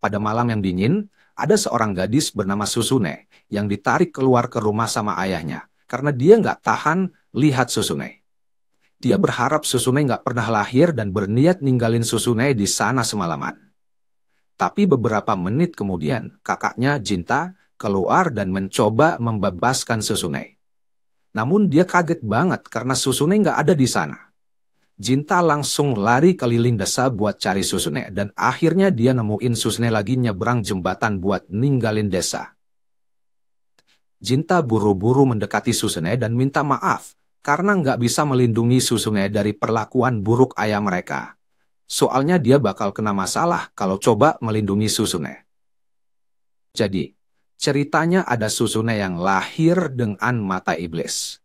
Pada malam yang dingin, ada seorang gadis bernama Susune yang ditarik keluar ke rumah sama ayahnya karena dia nggak tahan lihat Susune. Dia berharap Susune nggak pernah lahir dan berniat ninggalin Susune di sana semalaman. Tapi beberapa menit kemudian, kakaknya Jinta keluar dan mencoba membebaskan Susune. Namun dia kaget banget karena Susune nggak ada di sana. Jinta langsung lari keliling desa buat cari Susune dan akhirnya dia nemuin Susune lagi nyebrang jembatan buat ninggalin desa. Jinta buru-buru mendekati Susune dan minta maaf karena nggak bisa melindungi Susune dari perlakuan buruk ayah mereka. Soalnya dia bakal kena masalah kalau coba melindungi Susune. Jadi, ceritanya ada Susune yang lahir dengan mata iblis.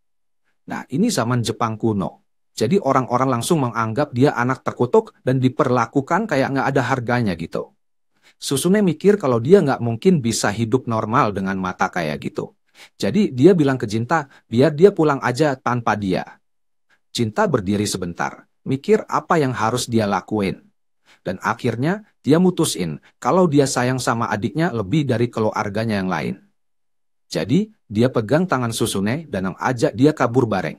Nah, ini zaman Jepang kuno. Jadi orang-orang langsung menganggap dia anak terkutuk dan diperlakukan kayak nggak ada harganya gitu. Susune mikir kalau dia nggak mungkin bisa hidup normal dengan mata kayak gitu. Jadi dia bilang ke Jinta, biar dia pulang aja tanpa dia. Jinta berdiri sebentar, mikir apa yang harus dia lakuin. Dan akhirnya dia mutusin kalau dia sayang sama adiknya lebih dari keluarganya yang lain. Jadi dia pegang tangan Susune dan mengajak dia kabur bareng.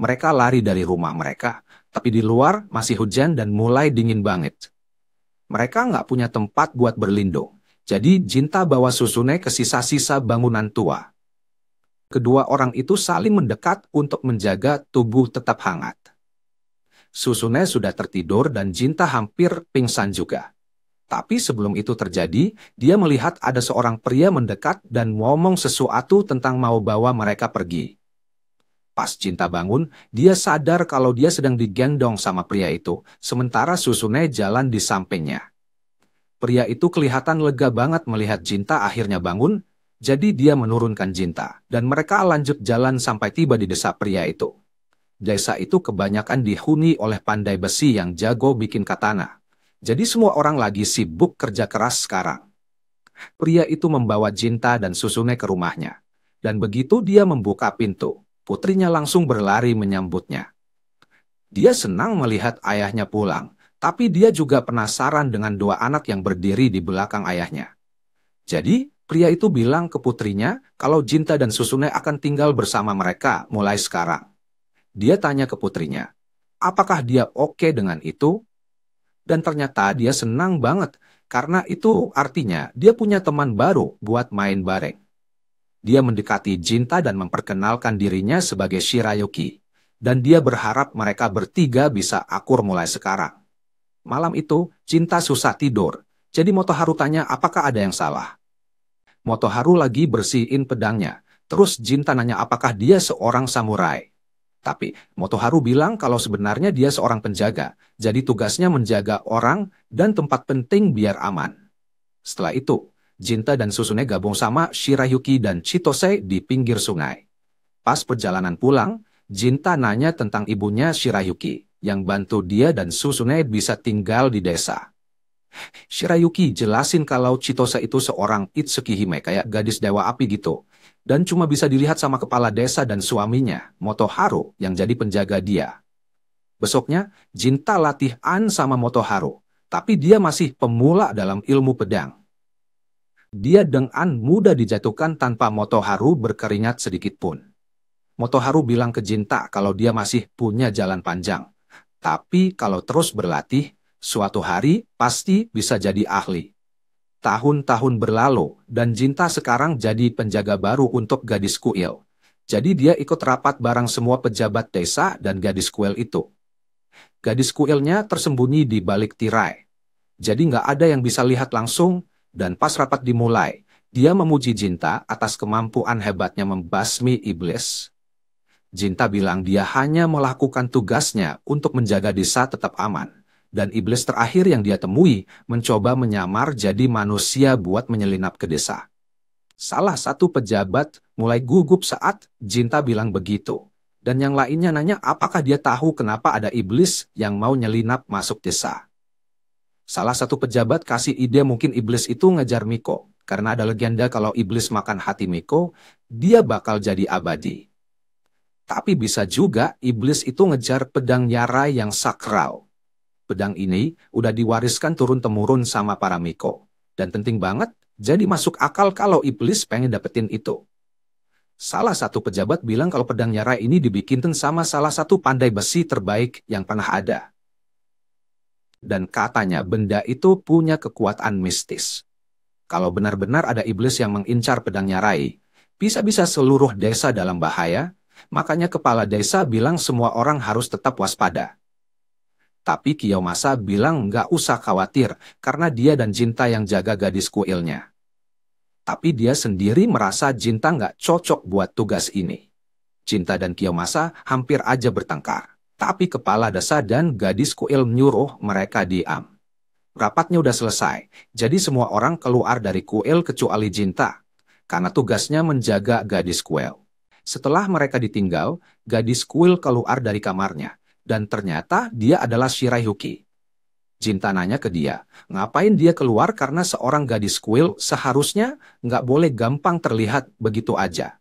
Mereka lari dari rumah mereka, tapi di luar masih hujan dan mulai dingin banget. Mereka nggak punya tempat buat berlindung, jadi Jinta bawa Susune ke sisa-sisa bangunan tua. Kedua orang itu saling mendekat untuk menjaga tubuh tetap hangat. Susune sudah tertidur dan Jinta hampir pingsan juga. Tapi sebelum itu terjadi, dia melihat ada seorang pria mendekat dan ngomong sesuatu tentang mau bawa mereka pergi. Pas Jinta bangun, dia sadar kalau dia sedang digendong sama pria itu, sementara Susune jalan di sampingnya. Pria itu kelihatan lega banget melihat Jinta akhirnya bangun, jadi dia menurunkan Jinta, dan mereka lanjut jalan sampai tiba di desa pria itu. Desa itu kebanyakan dihuni oleh pandai besi yang jago bikin katana. Jadi semua orang lagi sibuk kerja keras sekarang. Pria itu membawa Jinta dan Susune ke rumahnya. Dan begitu dia membuka pintu, putrinya langsung berlari menyambutnya. Dia senang melihat ayahnya pulang, tapi dia juga penasaran dengan dua anak yang berdiri di belakang ayahnya. Jadi, pria itu bilang ke putrinya kalau Jinta dan Susune akan tinggal bersama mereka mulai sekarang. Dia tanya ke putrinya, apakah dia oke dengan itu? Dan ternyata dia senang banget, karena itu artinya dia punya teman baru buat main bareng. Dia mendekati Jinta dan memperkenalkan dirinya sebagai Shirayuki, dan dia berharap mereka bertiga bisa akur mulai sekarang. Malam itu, Jinta susah tidur, jadi Motoharu tanya apakah ada yang salah. Motoharu lagi bersihin pedangnya, terus Jinta nanya apakah dia seorang samurai. Tapi Motoharu bilang kalau sebenarnya dia seorang penjaga, jadi tugasnya menjaga orang dan tempat penting biar aman. Setelah itu, Jinta dan Susune gabung sama Shirayuki dan Chitose di pinggir sungai. Pas perjalanan pulang, Jinta nanya tentang ibunya Shirayuki, yang bantu dia dan Susune bisa tinggal di desa. Shirayuki jelasin kalau Chitose itu seorang Itsukihime kayak gadis dewa api gitu. Dan cuma bisa dilihat sama kepala desa dan suaminya, Motoharu, yang jadi penjaga dia. Besoknya, Jinta latihan sama Motoharu, tapi dia masih pemula dalam ilmu pedang. Dia dengan mudah dijatuhkan tanpa Motoharu berkeringat sedikit pun. Motoharu bilang ke Jinta kalau dia masih punya jalan panjang. Tapi kalau terus berlatih, suatu hari pasti bisa jadi ahli. Tahun-tahun berlalu, dan Jinta sekarang jadi penjaga baru untuk gadis kuil. Jadi dia ikut rapat bareng semua pejabat desa dan gadis kuil itu. Gadis kuilnya tersembunyi di balik tirai. Jadi nggak ada yang bisa lihat langsung, dan pas rapat dimulai, dia memuji Jinta atas kemampuan hebatnya membasmi iblis. Jinta bilang dia hanya melakukan tugasnya untuk menjaga desa tetap aman. Dan iblis terakhir yang dia temui mencoba menyamar jadi manusia buat menyelinap ke desa. Salah satu pejabat mulai gugup saat Jinta bilang begitu. Dan yang lainnya nanya apakah dia tahu kenapa ada iblis yang mau nyelinap masuk desa. Salah satu pejabat kasih ide mungkin iblis itu ngejar Miko. Karena ada legenda kalau iblis makan hati Miko, dia bakal jadi abadi. Tapi bisa juga iblis itu ngejar pedang Nyara yang sakral. Pedang ini udah diwariskan turun-temurun sama para Miko. Dan penting banget, jadi masuk akal kalau iblis pengen dapetin itu. Salah satu pejabat bilang kalau pedang nyarai ini dibikin sama salah satu pandai besi terbaik yang pernah ada. Dan katanya benda itu punya kekuatan mistis. Kalau benar-benar ada iblis yang mengincar pedang nyarai, bisa-bisa seluruh desa dalam bahaya, makanya kepala desa bilang semua orang harus tetap waspada. Tapi Kiyomasa bilang nggak usah khawatir, karena dia dan Jinta yang jaga gadis kuilnya. Tapi dia sendiri merasa Jinta nggak cocok buat tugas ini. Jinta dan Kiyomasa hampir aja bertengkar. Tapi kepala desa dan gadis kuil menyuruh mereka diam. Rapatnya udah selesai, jadi semua orang keluar dari kuil kecuali Jinta, karena tugasnya menjaga gadis kuil. Setelah mereka ditinggal, gadis kuil keluar dari kamarnya, dan ternyata dia adalah Shirayuki. Jinta nanya ke dia, ngapain dia keluar karena seorang gadis kuil seharusnya nggak boleh gampang terlihat begitu aja.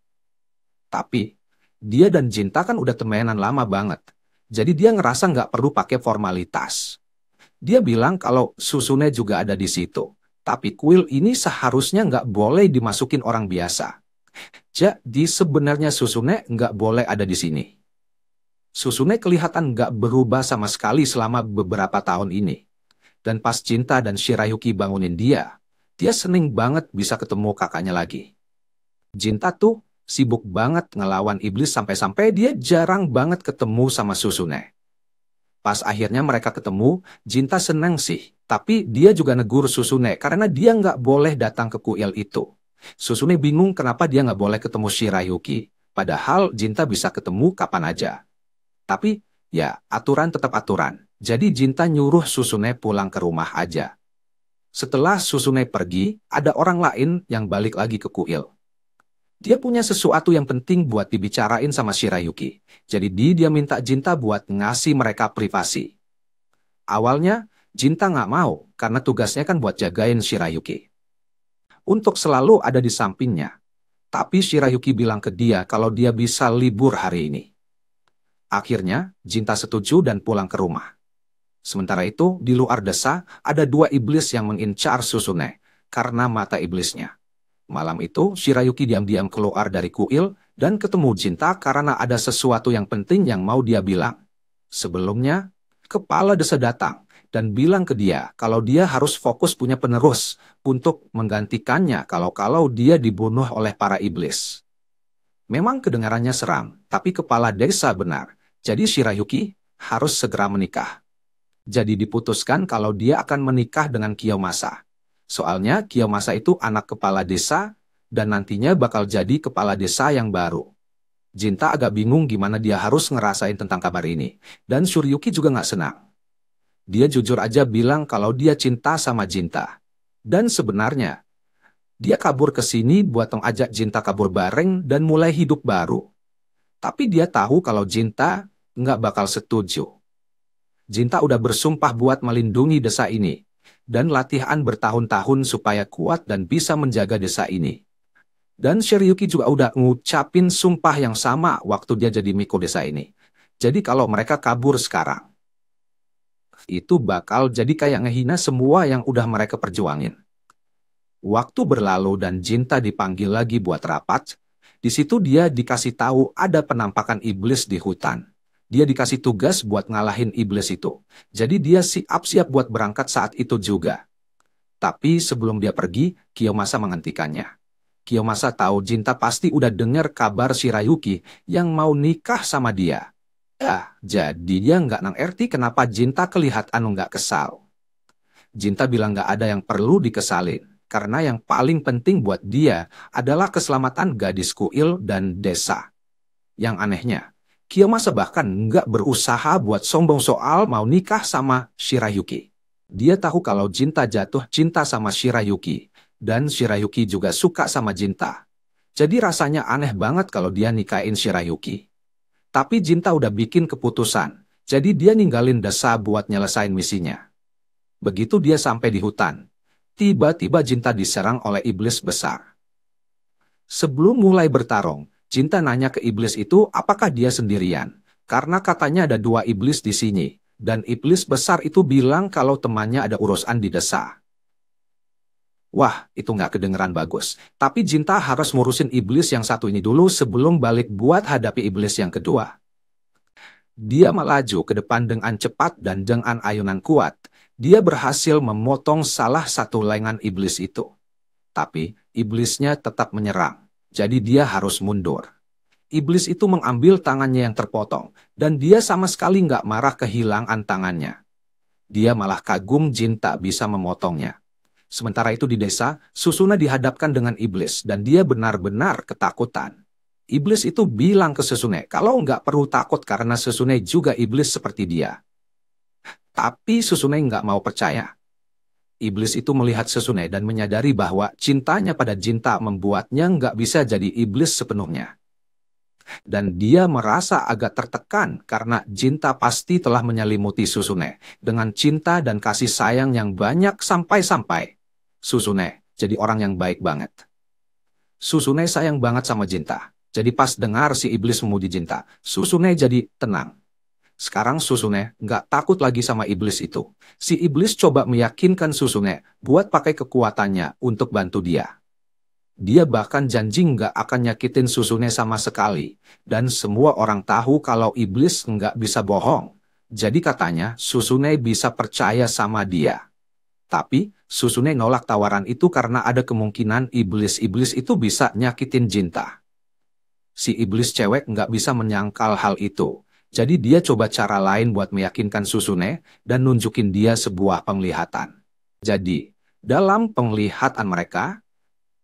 Tapi, dia dan Jinta kan udah temenan lama banget. Jadi dia ngerasa nggak perlu pakai formalitas. Dia bilang kalau Susune juga ada di situ. Tapi kuil ini seharusnya nggak boleh dimasukin orang biasa. Jadi sebenarnya Susune nggak boleh ada di sini. Susune kelihatan nggak berubah sama sekali selama beberapa tahun ini. Dan pas Jinta dan Shirayuki bangunin dia seneng banget bisa ketemu kakaknya lagi. Jinta tuh sibuk banget ngelawan iblis sampai-sampai dia jarang banget ketemu sama Susune. Pas akhirnya mereka ketemu, Jinta senang sih, tapi dia juga negur Susune karena dia nggak boleh datang ke kuil itu. Susune bingung kenapa dia nggak boleh ketemu Shirayuki, padahal Jinta bisa ketemu kapan aja. Tapi, ya aturan tetap aturan, jadi Jinta nyuruh Susune pulang ke rumah aja. Setelah Susune pergi, ada orang lain yang balik lagi ke kuil. Dia punya sesuatu yang penting buat dibicarain sama Shirayuki. Jadi dia minta Jinta buat ngasih mereka privasi. Awalnya, Jinta nggak mau, karena tugasnya kan buat jagain Shirayuki. Untuk selalu ada di sampingnya. Tapi Shirayuki bilang ke dia kalau dia bisa libur hari ini. Akhirnya, Jinta setuju dan pulang ke rumah. Sementara itu, di luar desa, ada dua iblis yang mengincar Susune, karena mata iblisnya. Malam itu, Shirayuki diam-diam keluar dari kuil dan ketemu Jinta karena ada sesuatu yang penting yang mau dia bilang. Sebelumnya, kepala desa datang dan bilang ke dia kalau dia harus fokus punya penerus untuk menggantikannya kalau dia dibunuh oleh para iblis. Memang kedengarannya seram, tapi kepala desa benar. Jadi Shirayuki harus segera menikah. Jadi diputuskan kalau dia akan menikah dengan Kiyomasa. Soalnya Kiyomasa itu anak kepala desa, dan nantinya bakal jadi kepala desa yang baru. Jinta agak bingung gimana dia harus ngerasain tentang kabar ini, dan Suryuki juga nggak senang. Dia jujur aja bilang kalau dia cinta sama Jinta. Dan sebenarnya, dia kabur ke sini buat mengajak Jinta kabur bareng dan mulai hidup baru. Tapi dia tahu kalau Jinta nggak bakal setuju. Jinta udah bersumpah buat melindungi desa ini, dan latihan bertahun-tahun supaya kuat dan bisa menjaga desa ini. Dan Shiryuki juga udah ngucapin sumpah yang sama waktu dia jadi Miko desa ini. Jadi kalau mereka kabur sekarang, itu bakal jadi kayak ngehina semua yang udah mereka perjuangin. Waktu berlalu dan Jinta dipanggil lagi buat rapat. Di situ dia dikasih tahu ada penampakan iblis di hutan. Dia dikasih tugas buat ngalahin iblis itu. Jadi dia siap-siap buat berangkat saat itu juga. Tapi sebelum dia pergi, Kiyomasa menghentikannya. Kiyomasa tahu Jinta pasti udah dengar kabar Shirayuki yang mau nikah sama dia. Jadi dia nggak ngerti kenapa Jinta kelihatan nggak kesal. Jinta bilang nggak ada yang perlu dikesalin. Karena yang paling penting buat dia adalah keselamatan gadis kuil dan desa. Yang anehnya, Kiyomasa bahkan nggak berusaha buat sombong soal mau nikah sama Shirayuki. Dia tahu kalau Jinta jatuh cinta sama Shirayuki, dan Shirayuki juga suka sama Jinta. Jadi rasanya aneh banget kalau dia nikahin Shirayuki. Tapi Jinta udah bikin keputusan, jadi dia ninggalin desa buat nyelesain misinya. Begitu dia sampai di hutan, tiba-tiba Jinta diserang oleh iblis besar. Sebelum mulai bertarung, Jinta nanya ke iblis itu apakah dia sendirian, karena katanya ada dua iblis di sini, dan iblis besar itu bilang kalau temannya ada urusan di desa. Wah, itu nggak kedengeran bagus. Tapi Jinta harus ngurusin iblis yang satu ini dulu sebelum balik buat hadapi iblis yang kedua. Dia melaju ke depan dengan cepat dan dengan ayunan kuat. Dia berhasil memotong salah satu lengan iblis itu. Tapi, iblisnya tetap menyerang. Jadi dia harus mundur. Iblis itu mengambil tangannya yang terpotong, dan dia sama sekali nggak marah kehilangan tangannya. Dia malah kagum Jinta bisa memotongnya. Sementara itu di desa, Susuna dihadapkan dengan iblis, dan dia benar-benar ketakutan. Iblis itu bilang ke Susune kalau nggak perlu takut karena Susune juga iblis seperti dia. Tapi Susune nggak mau percaya. Iblis itu melihat Susune dan menyadari bahwa cintanya pada Jinta membuatnya nggak bisa jadi iblis sepenuhnya. Dan dia merasa agak tertekan karena Jinta pasti telah menyelimuti Susune dengan cinta dan kasih sayang yang banyak sampai-sampai Susune jadi orang yang baik banget. Susune sayang banget sama Jinta. Jadi pas dengar si iblis memuji Jinta, Susune jadi tenang. Sekarang Susune nggak takut lagi sama iblis itu. Si iblis coba meyakinkan Susune buat pakai kekuatannya untuk bantu dia. Dia bahkan janji nggak akan nyakitin Susune sama sekali. Dan semua orang tahu kalau iblis nggak bisa bohong. Jadi katanya Susune bisa percaya sama dia. Tapi Susune nolak tawaran itu karena ada kemungkinan iblis-iblis itu bisa nyakitin Jinta. Si iblis cewek nggak bisa menyangkal hal itu. Jadi dia coba cara lain buat meyakinkan Susune dan nunjukin dia sebuah penglihatan. Jadi, dalam penglihatan mereka,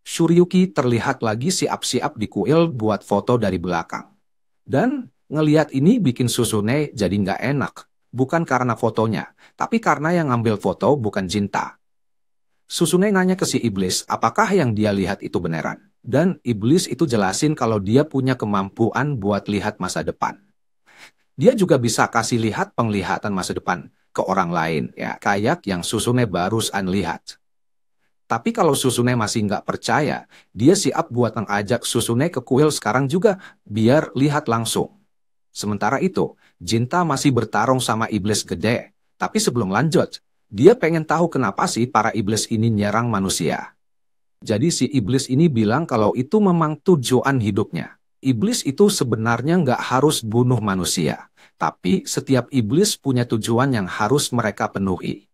Suryuki terlihat lagi siap-siap di kuil buat foto dari belakang. Dan ngelihat ini bikin Susune jadi nggak enak. Bukan karena fotonya, tapi karena yang ngambil foto bukan Jinta. Susune nanya ke si iblis apakah yang dia lihat itu beneran. Dan iblis itu jelasin kalau dia punya kemampuan buat lihat masa depan. Dia juga bisa kasih lihat penglihatan masa depan ke orang lain, ya kayak yang Susune barusan lihat. Tapi kalau Susune masih nggak percaya, dia siap buat mengajak Susune ke kuil sekarang juga, biar lihat langsung. Sementara itu, Jinta masih bertarung sama iblis gede. Tapi sebelum lanjut, dia pengen tahu kenapa sih para iblis ini nyerang manusia. Jadi si iblis ini bilang kalau itu memang tujuan hidupnya. Iblis itu sebenarnya nggak harus bunuh manusia. Tapi setiap iblis punya tujuan yang harus mereka penuhi.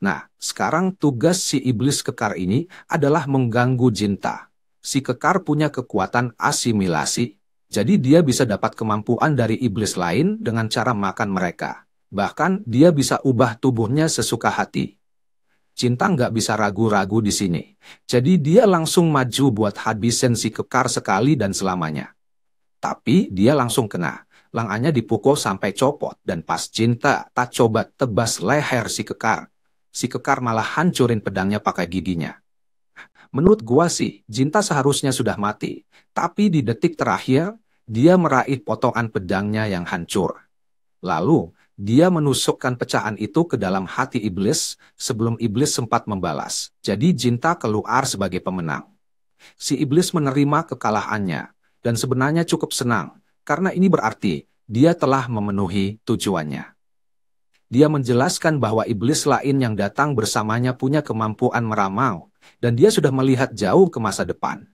Nah, sekarang tugas si iblis kekar ini adalah mengganggu Jinta. Si kekar punya kekuatan asimilasi. Jadi dia bisa dapat kemampuan dari iblis lain dengan cara makan mereka. Bahkan dia bisa ubah tubuhnya sesuka hati. Jinta nggak bisa ragu-ragu di sini. Jadi dia langsung maju buat habisin si kekar sekali dan selamanya. Tapi dia langsung kena. Lengannya dipukul sampai copot. Dan pas Jinta tak coba tebas leher si kekar malah hancurin pedangnya pakai giginya. Menurut gua sih, Jinta seharusnya sudah mati. Tapi di detik terakhir, dia meraih potongan pedangnya yang hancur. Lalu, dia menusukkan pecahan itu ke dalam hati iblis sebelum iblis sempat membalas. Jadi Jinta keluar sebagai pemenang. Si iblis menerima kekalahannya dan sebenarnya cukup senang karena ini berarti dia telah memenuhi tujuannya. Dia menjelaskan bahwa iblis lain yang datang bersamanya punya kemampuan meramal dan dia sudah melihat jauh ke masa depan.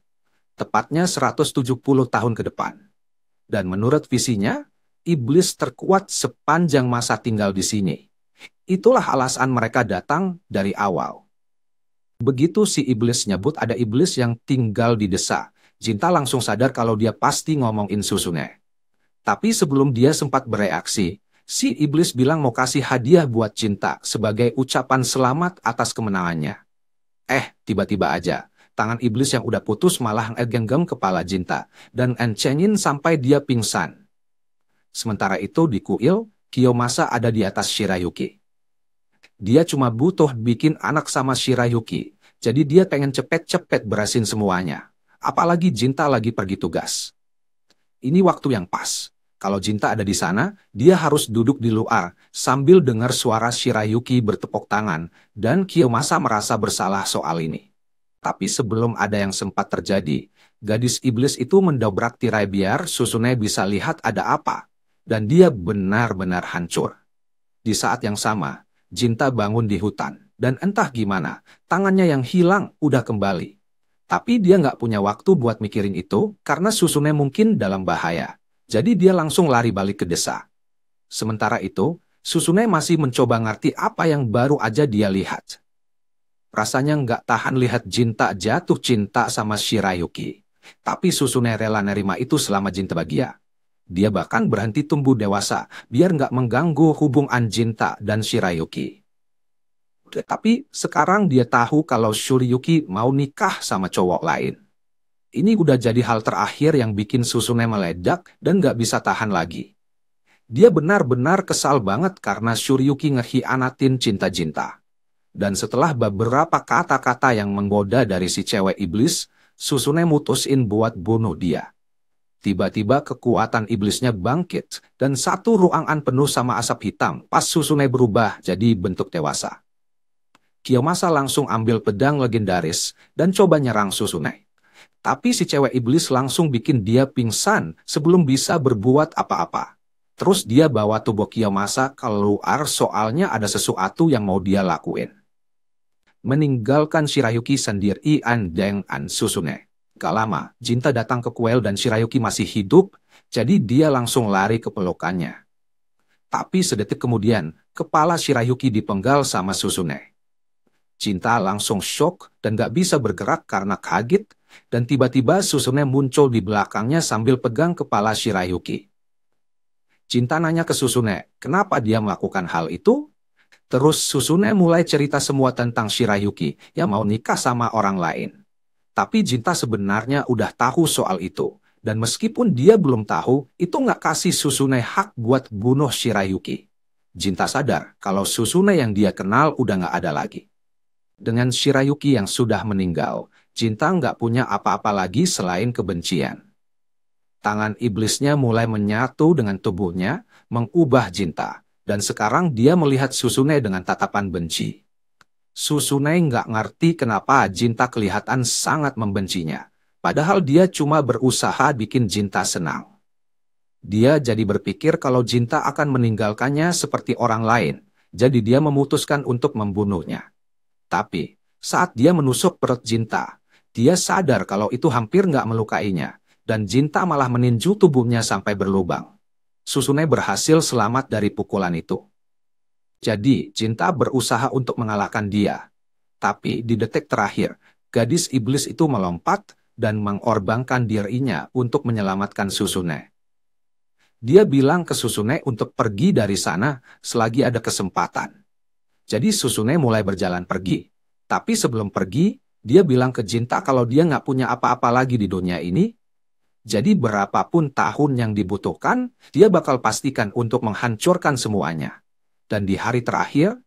Tepatnya 170 tahun ke depan. Dan menurut visinya, iblis terkuat sepanjang masa tinggal di sini. Itulah alasan mereka datang dari awal. Begitu si iblis nyebut ada iblis yang tinggal di desa, Jinta langsung sadar kalau dia pasti ngomongin Susune. Tapi sebelum dia sempat bereaksi, si iblis bilang mau kasih hadiah buat Jinta sebagai ucapan selamat atas kemenangannya. Tiba-tiba aja, tangan iblis yang udah putus malah ngegenggam kepala Jinta dan encengin sampai dia pingsan. Sementara itu di kuil, Kiyomasa ada di atas Shirayuki. Dia cuma butuh bikin anak sama Shirayuki, jadi dia pengen cepet-cepet berasin semuanya. Apalagi Jinta lagi pergi tugas. Ini waktu yang pas. Kalau Jinta ada di sana, dia harus duduk di luar sambil dengar suara Shirayuki bertepuk tangan, dan Kiyomasa merasa bersalah soal ini. Tapi sebelum ada yang sempat terjadi, gadis iblis itu mendobrak tirai biar Susune bisa lihat ada apa. Dan dia benar-benar hancur. Di saat yang sama, Jinta bangun di hutan. dan entah gimana, tangannya yang hilang udah kembali. Tapi dia nggak punya waktu buat mikirin itu karena Susune mungkin dalam bahaya. Jadi dia langsung lari balik ke desa. Sementara itu, Susune masih mencoba ngerti apa yang baru aja dia lihat. Rasanya nggak tahan lihat Jinta jatuh cinta sama Shirayuki. Tapi Susune rela nerima itu selama Jinta bahagia. Dia bahkan berhenti tumbuh dewasa biar nggak mengganggu hubungan Jinta dan Shirayuki. Tapi sekarang dia tahu kalau Shuriyuki mau nikah sama cowok lain. Ini udah jadi hal terakhir yang bikin Susune meledak dan gak bisa tahan lagi. Dia benar-benar kesal banget karena Shuriyuki ngehianatin cinta Jinta. Dan setelah beberapa kata-kata yang menggoda dari si cewek iblis, Susune mutusin buat bunuh dia. Tiba-tiba kekuatan iblisnya bangkit dan satu ruangan penuh sama asap hitam pas Susune berubah jadi bentuk dewasa. Kiyomasa langsung ambil pedang legendaris dan coba nyerang Susune. Tapi si cewek iblis langsung bikin dia pingsan sebelum bisa berbuat apa-apa. Terus dia bawa tubuh Kiyomasa keluar soalnya ada sesuatu yang mau dia lakuin. Meninggalkan Shirayuki sendirian dengan Susune. Gak lama, Jinta datang ke kuil dan Shirayuki masih hidup, jadi dia langsung lari ke pelukannya. Tapi sedetik kemudian, kepala Shirayuki dipenggal sama Susune. Jinta langsung shock dan gak bisa bergerak karena kaget, dan tiba-tiba Susune muncul di belakangnya sambil pegang kepala Shirayuki. Jinta nanya ke Susune, kenapa dia melakukan hal itu? Terus Susune mulai cerita semua tentang Shirayuki yang mau nikah sama orang lain. Tapi Jinta sebenarnya udah tahu soal itu, dan meskipun dia belum tahu, itu gak kasih Susune hak buat bunuh Shirayuki. Jinta sadar kalau Susune yang dia kenal udah gak ada lagi. Dengan Shirayuki yang sudah meninggal, Jinta nggak punya apa-apa lagi selain kebencian. Tangan iblisnya mulai menyatu dengan tubuhnya, mengubah Jinta, dan sekarang dia melihat Susune dengan tatapan benci. Susune nggak ngerti kenapa Jinta kelihatan sangat membencinya, padahal dia cuma berusaha bikin Jinta senang. Dia jadi berpikir kalau Jinta akan meninggalkannya seperti orang lain, jadi dia memutuskan untuk membunuhnya. Tapi, saat dia menusuk perut Jinta, dia sadar kalau itu hampir nggak melukainya, dan Jinta malah meninju tubuhnya sampai berlubang. Susune berhasil selamat dari pukulan itu. Jadi, Jinta berusaha untuk mengalahkan dia. Tapi, di detik terakhir, gadis iblis itu melompat dan mengorbankan dirinya untuk menyelamatkan Susune. Dia bilang ke Susune untuk pergi dari sana selagi ada kesempatan. Jadi Susune mulai berjalan pergi. Tapi sebelum pergi, dia bilang ke Jinta kalau dia nggak punya apa-apa lagi di dunia ini. Jadi berapapun tahun yang dibutuhkan, dia bakal pastikan untuk menghancurkan semuanya. Dan di hari terakhir,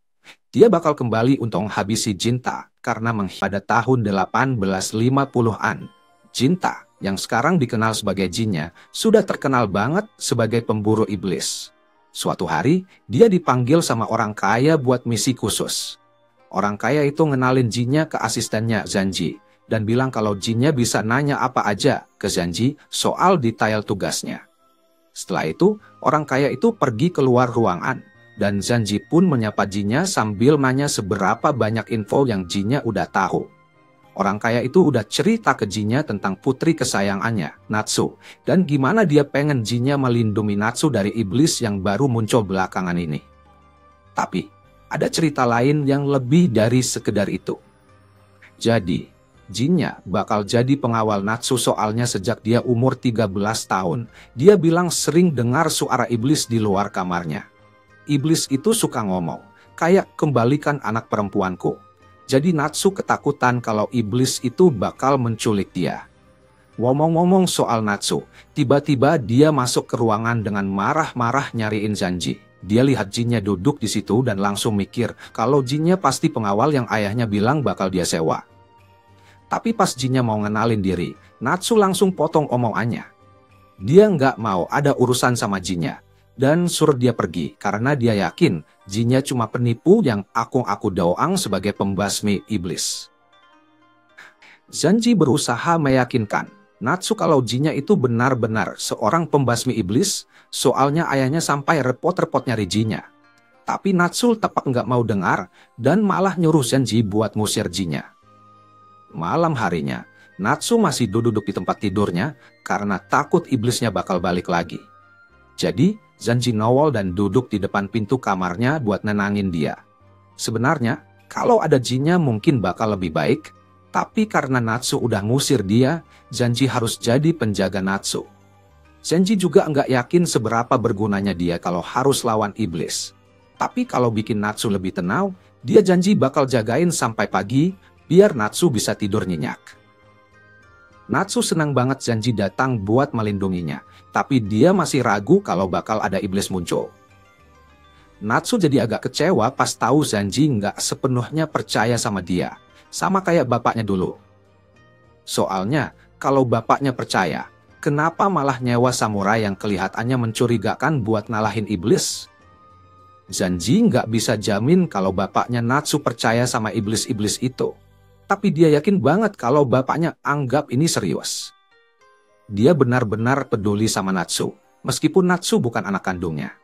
dia bakal kembali untuk menghabisi Jinta karena pada tahun 1850-an. Jinta, yang sekarang dikenal sebagai Jinnya, sudah terkenal banget sebagai pemburu iblis. Suatu hari, dia dipanggil sama orang kaya buat misi khusus. Orang kaya itu ngenalin Jinnya ke asistennya Zanji, dan bilang kalau Jinnya bisa nanya apa aja ke Zanji soal detail tugasnya. Setelah itu, orang kaya itu pergi keluar ruangan, dan Zanji pun menyapa Jinnya sambil nanya seberapa banyak info yang Jinnya udah tahu. Orang kaya itu udah cerita ke Jinnya tentang putri kesayangannya, Natsu, dan gimana dia pengen Jinnya melindungi Natsu dari iblis yang baru muncul belakangan ini. Tapi, ada cerita lain yang lebih dari sekedar itu. Jadi, Jinnya bakal jadi pengawal Natsu soalnya sejak dia umur 13 tahun, dia bilang sering dengar suara iblis di luar kamarnya. Iblis itu suka ngomong, kayak kembalikan anak perempuanku. Jadi Natsu ketakutan kalau iblis itu bakal menculik dia. Ngomong-ngomong soal Natsu, tiba-tiba dia masuk ke ruangan dengan marah-marah nyariin Zanji. Dia lihat Jinnya duduk di situ dan langsung mikir kalau Jinnya pasti pengawal yang ayahnya bilang bakal dia sewa. Tapi pas Jinnya mau ngenalin diri, Natsu langsung potong omongannya. Dia nggak mau ada urusan sama Jinnya. Dan suruh dia pergi karena dia yakin Jinnya cuma penipu yang aku doang sebagai pembasmi iblis. Zanji berusaha meyakinkan Natsu kalau Jinnya itu benar-benar seorang pembasmi iblis, soalnya ayahnya sampai repot-repot nyari Jinnya. Tapi Natsu tetap nggak mau dengar dan malah nyuruh Zenji buat ngusir Jinya. Malam harinya, Natsu masih duduk di tempat tidurnya karena takut iblisnya bakal balik lagi. Jadi, Zenji nongol dan duduk di depan pintu kamarnya buat nenangin dia. Sebenarnya, kalau ada Jinya mungkin bakal lebih baik, tapi karena Natsu udah ngusir dia, Zenji harus jadi penjaga Natsu. Zenji juga nggak yakin seberapa bergunanya dia kalau harus lawan iblis. Tapi kalau bikin Natsu lebih tenang, dia janji bakal jagain sampai pagi, biar Natsu bisa tidur nyenyak. Natsu senang banget Zenji datang buat melindunginya, tapi dia masih ragu kalau bakal ada iblis muncul. Natsu jadi agak kecewa pas tahu Zenji nggak sepenuhnya percaya sama dia, sama kayak bapaknya dulu. Soalnya, kalau bapaknya percaya, kenapa malah nyewa samurai yang kelihatannya mencurigakan buat ngalahin iblis? Zenji nggak bisa jamin kalau bapaknya Natsu percaya sama iblis-iblis itu. Tapi dia yakin banget kalau bapaknya anggap ini serius. Dia benar-benar peduli sama Natsu, meskipun Natsu bukan anak kandungnya.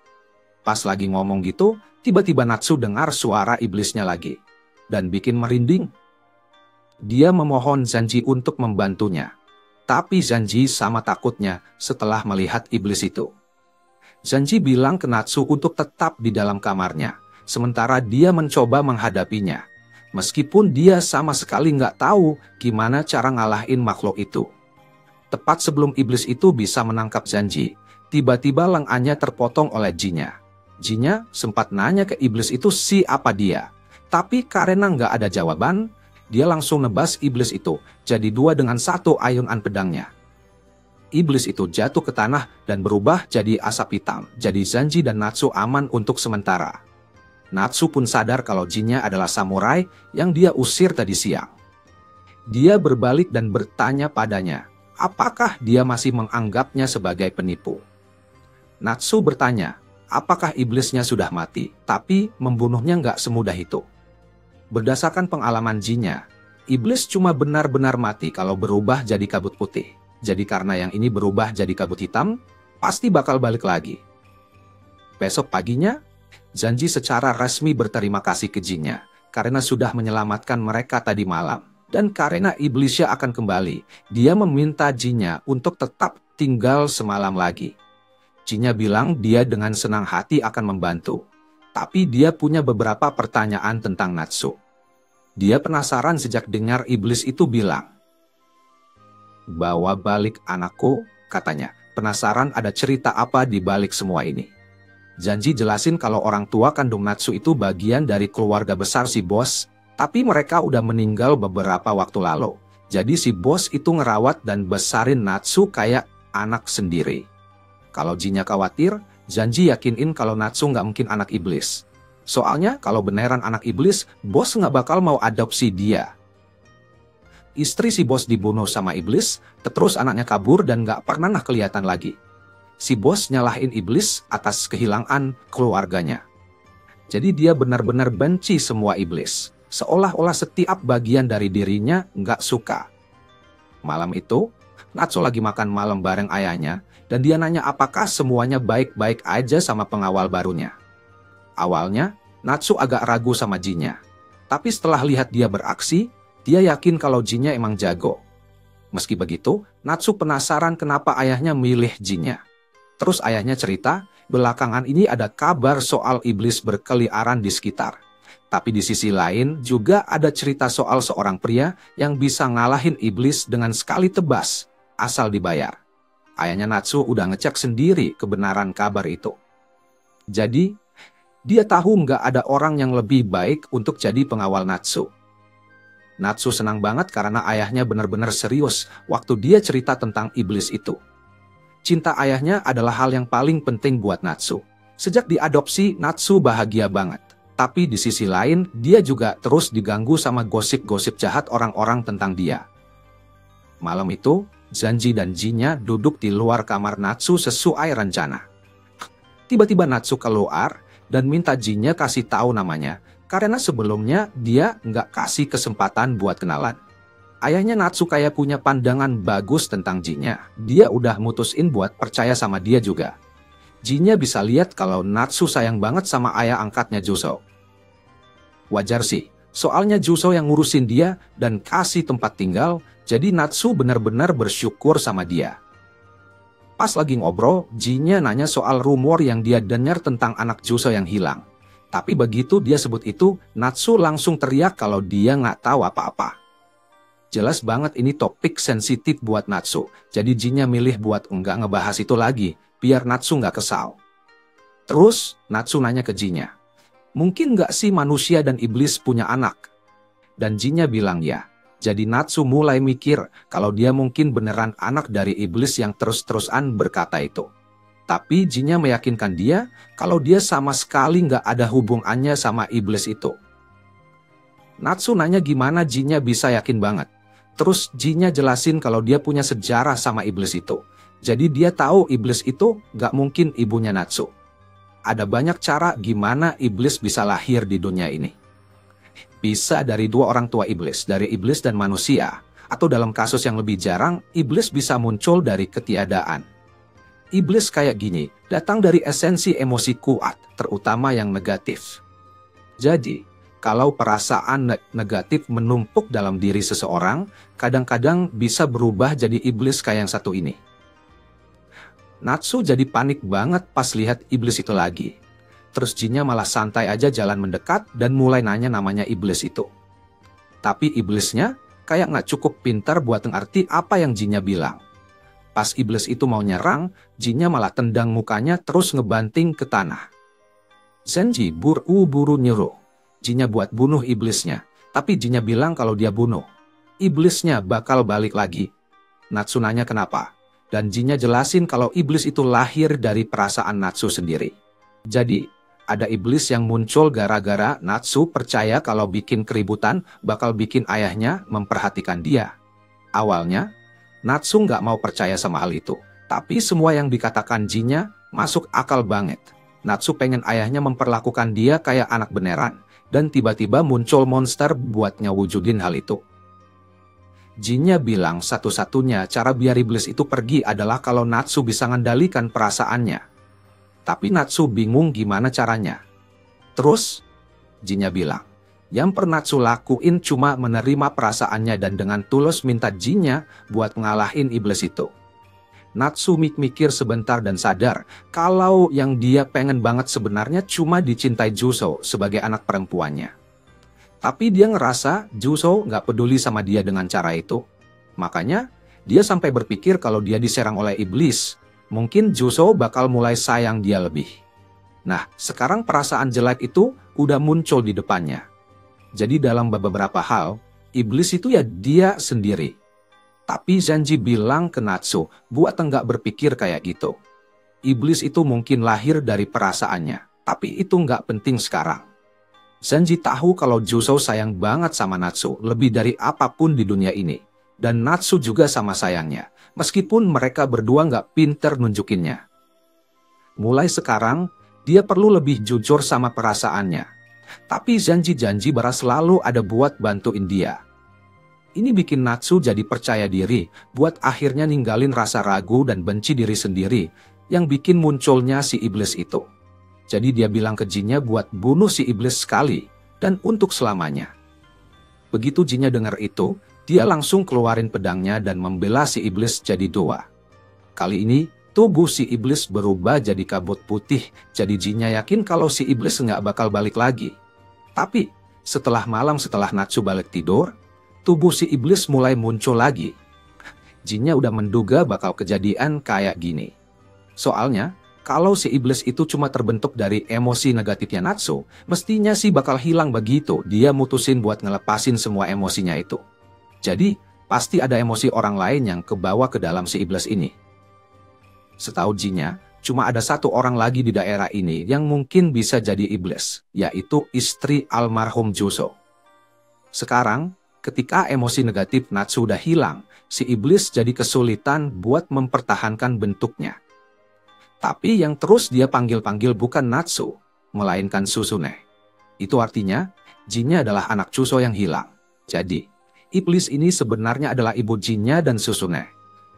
Pas lagi ngomong gitu, tiba-tiba Natsu dengar suara iblisnya lagi. Dan bikin merinding. Dia memohon Zenji untuk membantunya. Tapi Zenji sama takutnya setelah melihat iblis itu. Zenji bilang ke Natsu untuk tetap di dalam kamarnya, sementara dia mencoba menghadapinya. Meskipun dia sama sekali nggak tahu gimana cara ngalahin makhluk itu. Tepat sebelum iblis itu bisa menangkap Zenji, tiba-tiba lengannya terpotong oleh Jinya. Jinya sempat nanya ke iblis itu siapa dia. Tapi karena nggak ada jawaban, dia langsung nebas iblis itu jadi dua dengan satu ayunan pedangnya. Iblis itu jatuh ke tanah dan berubah jadi asap hitam. Jadi Zenji dan Natsu aman untuk sementara. Natsu pun sadar kalau Jinya adalah samurai yang dia usir tadi siang. Dia berbalik dan bertanya padanya, apakah dia masih menganggapnya sebagai penipu. Natsu bertanya, apakah iblisnya sudah mati, tapi membunuhnya nggak semudah itu. Berdasarkan pengalaman Jinya, iblis cuma benar-benar mati kalau berubah jadi kabut putih. Jadi karena yang ini berubah jadi kabut hitam, pasti bakal balik lagi. Besok paginya, Zenji secara resmi berterima kasih ke Jinya karena sudah menyelamatkan mereka tadi malam. Dan karena iblisnya akan kembali, dia meminta Jinya untuk tetap tinggal semalam lagi. Jinya bilang dia dengan senang hati akan membantu. Tapi dia punya beberapa pertanyaan tentang Natsu. Dia penasaran sejak dengar iblis itu bilang, "Bawa balik anakku," katanya. Penasaran ada cerita apa di balik semua ini. Zenji jelasin kalau orang tua kandung Natsu itu bagian dari keluarga besar si bos, tapi mereka udah meninggal beberapa waktu lalu. Jadi si bos itu ngerawat dan besarin Natsu kayak anak sendiri. Kalau Jinya khawatir, Zenji yakinin kalau Natsu nggak mungkin anak iblis. Soalnya kalau beneran anak iblis, bos nggak bakal mau adopsi dia. Istri si bos dibunuh sama iblis, terus anaknya kabur dan gak pernah kelihatan lagi. Si bos nyalahin iblis atas kehilangan keluarganya. Jadi dia benar-benar benci semua iblis, seolah-olah setiap bagian dari dirinya gak suka. Malam itu, Natsu lagi makan malam bareng ayahnya, dan dia nanya apakah semuanya baik-baik aja sama pengawal barunya. Awalnya, Natsu agak ragu sama Jinya, tapi setelah lihat dia beraksi, dia yakin kalau Jinya emang jago. Meski begitu, Natsu penasaran kenapa ayahnya milih Jinya. Terus ayahnya cerita, belakangan ini ada kabar soal iblis berkeliaran di sekitar. Tapi di sisi lain juga ada cerita soal seorang pria yang bisa ngalahin iblis dengan sekali tebas, asal dibayar. Ayahnya Natsu udah ngecek sendiri kebenaran kabar itu. Jadi, dia tahu nggak ada orang yang lebih baik untuk jadi pengawal Natsu. Natsu senang banget karena ayahnya benar-benar serius waktu dia cerita tentang iblis itu. Cinta ayahnya adalah hal yang paling penting buat Natsu. Sejak diadopsi, Natsu bahagia banget. Tapi di sisi lain, dia juga terus diganggu sama gosip-gosip jahat orang-orang tentang dia. Malam itu, Zenji dan Jinya duduk di luar kamar Natsu sesuai rencana. Tiba-tiba Natsu keluar dan minta Jinya kasih tahu namanya. Karena sebelumnya dia nggak kasih kesempatan buat kenalan. Ayahnya Natsu kayak punya pandangan bagus tentang Jinya. Dia udah mutusin buat percaya sama dia juga. Jinnya bisa lihat kalau Natsu sayang banget sama ayah angkatnya Juso. Wajar sih, soalnya Juso yang ngurusin dia dan kasih tempat tinggal, jadi Natsu benar-benar bersyukur sama dia. Pas lagi ngobrol, Jinnya nanya soal rumor yang dia dengar tentang anak Juso yang hilang. Tapi begitu dia sebut itu, Natsu langsung teriak kalau dia nggak tahu apa-apa. Jelas banget ini topik sensitif buat Natsu, jadi Jinnya milih buat enggak ngebahas itu lagi, biar Natsu nggak kesal. Terus, Natsu nanya ke Jinnya, mungkin nggak sih manusia dan iblis punya anak? Dan Jinnya bilang ya. Jadi Natsu mulai mikir kalau dia mungkin beneran anak dari iblis yang terus-terusan berkata itu. Tapi Jinnya meyakinkan dia kalau dia sama sekali nggak ada hubungannya sama iblis itu. Natsu nanya gimana Jinnya bisa yakin banget. Terus Jinnya jelasin kalau dia punya sejarah sama iblis itu. Jadi dia tahu iblis itu nggak mungkin ibunya Natsu. Ada banyak cara gimana iblis bisa lahir di dunia ini. Bisa dari dua orang tua iblis, dari iblis dan manusia. Atau dalam kasus yang lebih jarang, iblis bisa muncul dari ketiadaan. Iblis kayak gini, datang dari esensi emosi kuat, terutama yang negatif. Jadi, kalau perasaan negatif menumpuk dalam diri seseorang, kadang-kadang bisa berubah jadi iblis kayak yang satu ini. Natsu jadi panik banget pas lihat iblis itu lagi. Terus Jinnya malah santai aja jalan mendekat dan mulai nanya namanya iblis itu. Tapi iblisnya kayak nggak cukup pintar buat ngerti apa yang Jinnya bilang. Pas iblis itu mau nyerang, Jinnya malah tendang mukanya terus ngebanting ke tanah. Zenji buru-buru nyuruh Jinnya buat bunuh iblisnya. Tapi Jinnya bilang kalau dia bunuh, iblisnya bakal balik lagi. Natsu nanya kenapa. Dan Jinnya jelasin kalau iblis itu lahir dari perasaan Natsu sendiri. Jadi, ada iblis yang muncul gara-gara Natsu percaya kalau bikin keributan bakal bikin ayahnya memperhatikan dia. Awalnya, Natsu nggak mau percaya sama hal itu. Tapi semua yang dikatakan Jinnya masuk akal banget. Natsu pengen ayahnya memperlakukan dia kayak anak beneran. Dan tiba-tiba muncul monster buat ngewujudin hal itu. Jinnya bilang satu-satunya cara biar iblis itu pergi adalah kalau Natsu bisa ngendalikan perasaannya. Tapi Natsu bingung gimana caranya. Terus, Jinnya bilang, yang pernah Natsu lakuin cuma menerima perasaannya dan dengan tulus minta Jinnya buat ngalahin iblis itu. Natsu mikir sebentar dan sadar kalau yang dia pengen banget sebenarnya cuma dicintai Juso sebagai anak perempuannya. Tapi dia ngerasa Juso nggak peduli sama dia dengan cara itu. Makanya, dia sampai berpikir kalau dia diserang oleh iblis, mungkin Juso bakal mulai sayang dia lebih. Nah, sekarang perasaan jelek itu udah muncul di depannya. Jadi dalam beberapa hal, iblis itu ya dia sendiri. Tapi Zenji bilang ke Natsu, buat enggak berpikir kayak gitu. Iblis itu mungkin lahir dari perasaannya, tapi itu nggak penting sekarang. Zenji tahu kalau Juso sayang banget sama Natsu lebih dari apapun di dunia ini. Dan Natsu juga sama sayangnya, meskipun mereka berdua nggak pinter nunjukinnya. Mulai sekarang, dia perlu lebih jujur sama perasaannya. Tapi Zenji janji bakal selalu ada buat bantuin dia. Ini bikin Natsu jadi percaya diri, buat akhirnya ninggalin rasa ragu dan benci diri sendiri, yang bikin munculnya si iblis itu. Jadi dia bilang ke Jinnya buat bunuh si iblis sekali, dan untuk selamanya. Begitu Jinnya dengar itu, dia langsung keluarin pedangnya dan membela si iblis jadi dua. Kali ini, tubuh si iblis berubah jadi kabut putih, jadi Jinnya yakin kalau si iblis nggak bakal balik lagi. Tapi, setelah Natsu balik tidur, tubuh si iblis mulai muncul lagi. Jinnya udah menduga bakal kejadian kayak gini. Soalnya, kalau si iblis itu cuma terbentuk dari emosi negatifnya Natsu, mestinya sih bakal hilang begitu dia mutusin buat ngelepasin semua emosinya itu. Jadi, pasti ada emosi orang lain yang kebawa ke dalam si iblis ini. Setahu Jinnya, cuma ada satu orang lagi di daerah ini yang mungkin bisa jadi iblis, yaitu istri almarhum Juso. Sekarang, ketika emosi negatif Natsu udah hilang, si iblis jadi kesulitan buat mempertahankan bentuknya. Tapi yang terus dia panggil-panggil bukan Natsu, melainkan Susune. Itu artinya, Jinnya adalah anak Juso yang hilang. Jadi, iblis ini sebenarnya adalah ibu Jinnya dan Susune.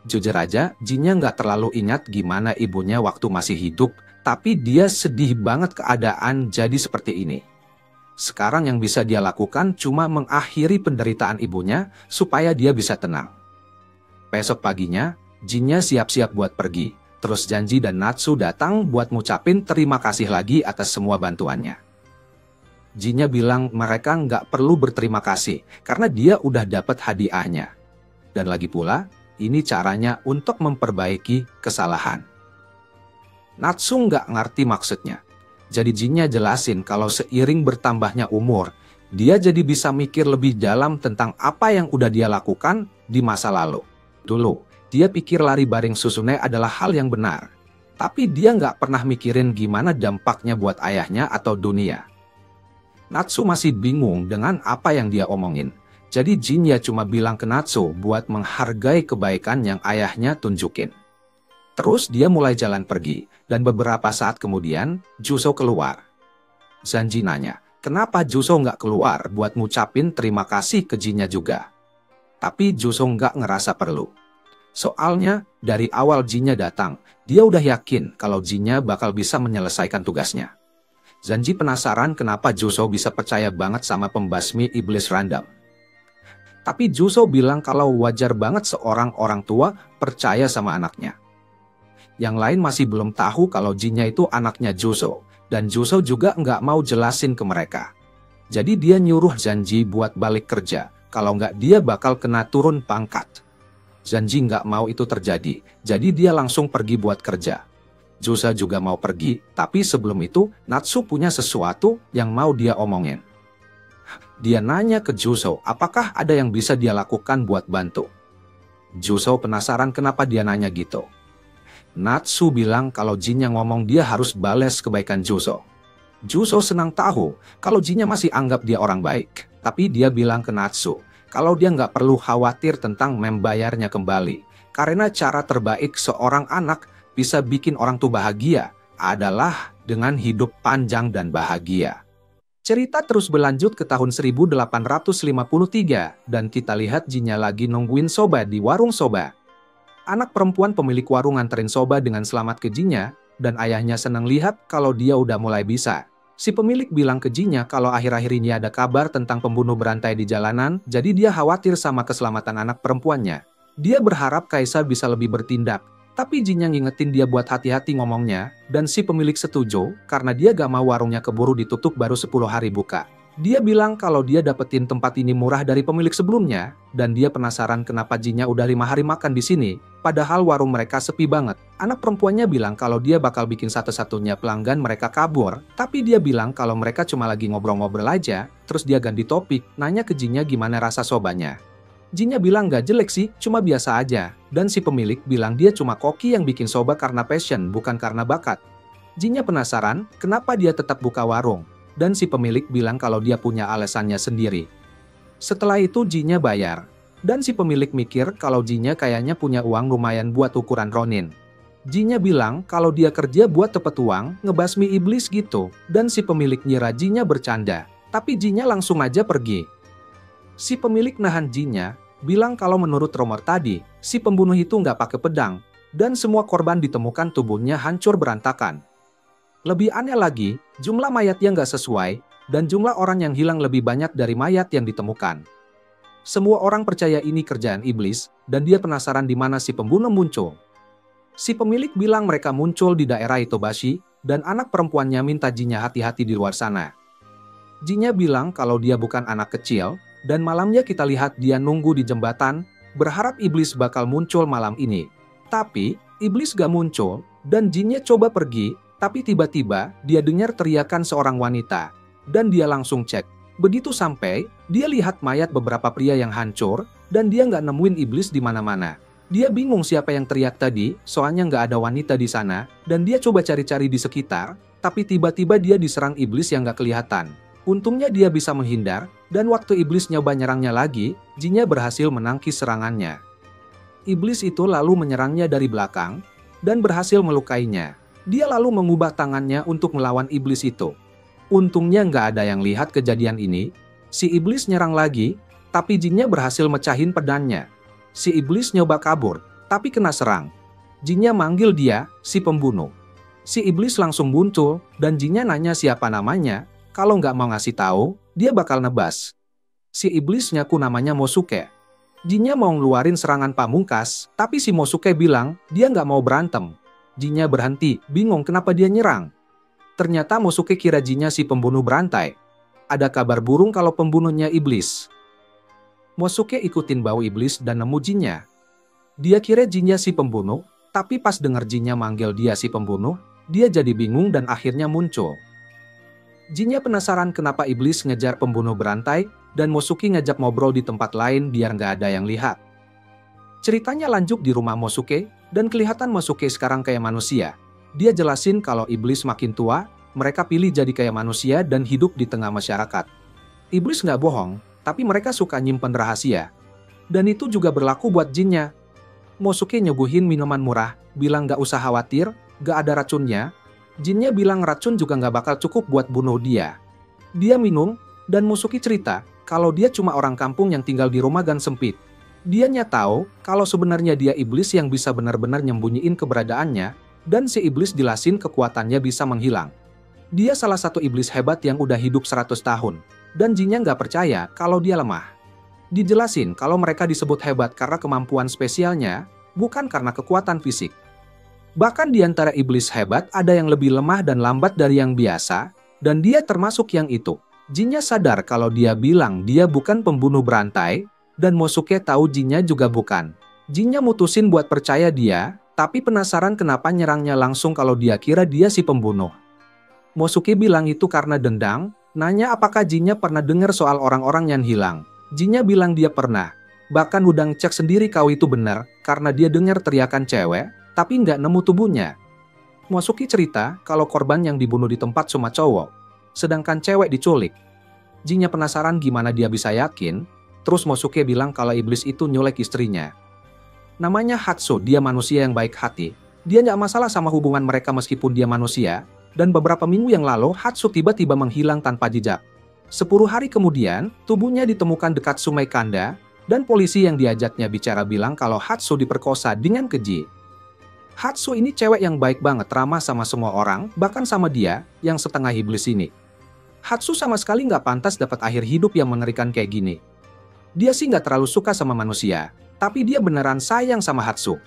Jujur aja, jinnya nggak terlalu ingat gimana ibunya waktu masih hidup, tapi dia sedih banget keadaan jadi seperti ini. Sekarang yang bisa dia lakukan cuma mengakhiri penderitaan ibunya supaya dia bisa tenang. Besok paginya, jinnya siap-siap buat pergi. Terus Janji dan Natsu datang buat ngucapin terima kasih lagi atas semua bantuannya. Jinnya bilang mereka nggak perlu berterima kasih karena dia udah dapat hadiahnya. Dan lagi pula, ini caranya untuk memperbaiki kesalahan. Natsu nggak ngerti maksudnya. Jadi jinnya jelasin kalau seiring bertambahnya umur, dia jadi bisa mikir lebih dalam tentang apa yang udah dia lakukan di masa lalu. Dulu, dia pikir lari bareng Susune adalah hal yang benar. Tapi dia nggak pernah mikirin gimana dampaknya buat ayahnya atau dunia. Natsu masih bingung dengan apa yang dia omongin. Jadi jinnya cuma bilang ke Natsu buat menghargai kebaikan yang ayahnya tunjukin. Terus dia mulai jalan pergi, dan beberapa saat kemudian, Juso keluar. Zanji nanya, kenapa Juso nggak keluar buat ngucapin terima kasih ke jinnya juga? Tapi Juso nggak ngerasa perlu. Soalnya, dari awal jinnya datang, dia udah yakin kalau jinnya bakal bisa menyelesaikan tugasnya. Zanji penasaran kenapa Juso bisa percaya banget sama pembasmi iblis random. Tapi Juso bilang kalau wajar banget seorang orang tua percaya sama anaknya. Yang lain masih belum tahu kalau jinnya itu anaknya Juso, dan Juso juga nggak mau jelasin ke mereka. Jadi dia nyuruh Zanji buat balik kerja, kalau nggak dia bakal kena turun pangkat. Zanji nggak mau itu terjadi, jadi dia langsung pergi buat kerja. Juso juga mau pergi, tapi sebelum itu, Natsu punya sesuatu yang mau dia omongin. Dia nanya ke Juso, apakah ada yang bisa dia lakukan buat bantu. Juso penasaran kenapa dia nanya gitu. Natsu bilang kalau jinnya ngomong dia harus balas kebaikan Juso. Juso senang tahu kalau jinnya masih anggap dia orang baik. Tapi dia bilang ke Natsu kalau dia nggak perlu khawatir tentang membayarnya kembali. Karena cara terbaik seorang anak bisa bikin orang tua bahagia adalah dengan hidup panjang dan bahagia. Cerita terus berlanjut ke tahun 1853 dan kita lihat jinnya lagi nungguin soba di warung soba. Anak perempuan pemilik warung nganterin soba dengan selamat ke jinnya, dan ayahnya senang lihat kalau dia udah mulai bisa. Si pemilik bilang ke jinnya kalau akhir-akhir ini ada kabar tentang pembunuh berantai di jalanan, jadi dia khawatir sama keselamatan anak perempuannya. Dia berharap Kaisar bisa lebih bertindak, tapi jinnya ngingetin dia buat hati-hati ngomongnya, dan si pemilik setuju karena dia gak mau warungnya keburu ditutup baru 10 hari buka. Dia bilang kalau dia dapetin tempat ini murah dari pemilik sebelumnya, dan dia penasaran kenapa jinnya udah 5 hari makan di sini, padahal warung mereka sepi banget. Anak perempuannya bilang kalau dia bakal bikin satu-satunya pelanggan mereka kabur, tapi dia bilang kalau mereka cuma lagi ngobrol-ngobrol aja, terus dia ganti topik, nanya ke jinnya gimana rasa sobanya. Jinnya bilang gak jelek sih, cuma biasa aja, dan si pemilik bilang dia cuma koki yang bikin soba karena passion, bukan karena bakat. Jinnya penasaran, kenapa dia tetap buka warung. Dan si pemilik bilang kalau dia punya alasannya sendiri. Setelah itu jinnya bayar. Dan si pemilik mikir kalau jinnya kayaknya punya uang lumayan buat ukuran Ronin. Jinnya bilang kalau dia kerja buat tepet uang, ngebasmi iblis gitu. Dan si pemilik ngira jinnya bercanda. Tapi jinnya langsung aja pergi. Si pemilik nahan jinnya, bilang kalau menurut rumor tadi, si pembunuh itu nggak pakai pedang. Dan semua korban ditemukan tubuhnya hancur berantakan. Lebih aneh lagi, jumlah mayatnya nggak sesuai, dan jumlah orang yang hilang lebih banyak dari mayat yang ditemukan. Semua orang percaya ini kerjaan iblis, dan dia penasaran di mana si pembunuh muncul. Si pemilik bilang mereka muncul di daerah Itobashi, dan anak perempuannya minta jinnya hati-hati di luar sana. Jinnya bilang kalau dia bukan anak kecil, dan malamnya kita lihat dia nunggu di jembatan, berharap iblis bakal muncul malam ini. Tapi, iblis gak muncul, dan jinnya coba pergi, tapi tiba-tiba dia dengar teriakan seorang wanita, dan dia langsung cek. Begitu sampai, dia lihat mayat beberapa pria yang hancur, dan dia nggak nemuin iblis di mana-mana. Dia bingung siapa yang teriak tadi, soalnya nggak ada wanita di sana, dan dia coba cari-cari di sekitar, tapi tiba-tiba dia diserang iblis yang nggak kelihatan. Untungnya dia bisa menghindar, dan waktu iblis nyoba nyerangnya lagi, jinnya berhasil menangkis serangannya. Iblis itu lalu menyerangnya dari belakang, dan berhasil melukainya. Dia lalu mengubah tangannya untuk melawan iblis itu. Untungnya nggak ada yang lihat kejadian ini. Si iblis nyerang lagi, tapi jinnya berhasil mecahin pedangnya. Si iblis nyoba kabur, tapi kena serang. Jinnya manggil dia, si pembunuh. Si iblis langsung muncul, dan jinnya nanya siapa namanya. Kalau nggak mau ngasih tahu, dia bakal nebas. Si iblis ngaku namanya Mosuke. Jinnya mau ngeluarin serangan pamungkas, tapi si Mosuke bilang dia nggak mau berantem. Jinnya berhenti, bingung kenapa dia nyerang. Ternyata Mosuke kira jinnya si pembunuh berantai. Ada kabar burung kalau pembunuhnya iblis. Mosuke ikutin bau iblis dan nemu jinnya. Dia kira jinnya si pembunuh, tapi pas denger jinnya manggil dia si pembunuh, dia jadi bingung dan akhirnya muncul. Jinnya penasaran kenapa iblis ngejar pembunuh berantai, dan Mosuke ngajak ngobrol di tempat lain biar nggak ada yang lihat. Ceritanya lanjut di rumah Mosuke, dan kelihatan Mosuke sekarang kayak manusia. Dia jelasin kalau iblis makin tua, mereka pilih jadi kayak manusia dan hidup di tengah masyarakat. Iblis nggak bohong, tapi mereka suka nyimpen rahasia. Dan itu juga berlaku buat jinnya. Mosuke nyuguhin minuman murah, bilang nggak usah khawatir, nggak ada racunnya. Jinnya bilang racun juga nggak bakal cukup buat bunuh dia. Dia minum, dan Mosuke cerita kalau dia cuma orang kampung yang tinggal di rumah gang sempit. Dianya tahu kalau sebenarnya dia iblis yang bisa benar-benar nyembunyiin keberadaannya, dan si iblis jelasin kekuatannya bisa menghilang. Dia salah satu iblis hebat yang udah hidup 100 tahun, dan jinnya nggak percaya kalau dia lemah. Dijelasin kalau mereka disebut hebat karena kemampuan spesialnya, bukan karena kekuatan fisik. Bahkan di antara iblis hebat ada yang lebih lemah dan lambat dari yang biasa, dan dia termasuk yang itu. Jinnya sadar kalau dia bilang dia bukan pembunuh berantai, dan Mosuke tahu jinnya juga bukan. Jinnya mutusin buat percaya dia, tapi penasaran kenapa nyerangnya langsung kalau dia kira dia si pembunuh. Mosuke bilang itu karena dendam, nanya apakah jinnya pernah dengar soal orang-orang yang hilang. Jinnya bilang dia pernah. Bahkan udah ngecek sendiri kalau itu benar, karena dia dengar teriakan cewek, tapi nggak nemu tubuhnya. Mosuke cerita kalau korban yang dibunuh di tempat cuma cowok, sedangkan cewek diculik. Jinnya penasaran gimana dia bisa yakin, terus Mosuke bilang kalau iblis itu nyulik istrinya. Namanya Hatsu, dia manusia yang baik hati. Dia nggak masalah sama hubungan mereka meskipun dia manusia, dan beberapa minggu yang lalu Hatsu tiba-tiba menghilang tanpa jejak. 10 hari kemudian, tubuhnya ditemukan dekat Sungai Kanda, dan polisi yang diajaknya bicara bilang kalau Hatsu diperkosa dengan keji. Hatsu ini cewek yang baik banget, ramah sama semua orang, bahkan sama dia, yang setengah iblis ini. Hatsu sama sekali nggak pantas dapat akhir hidup yang mengerikan kayak gini. Dia sih nggak terlalu suka sama manusia, tapi dia beneran sayang sama Hatsu.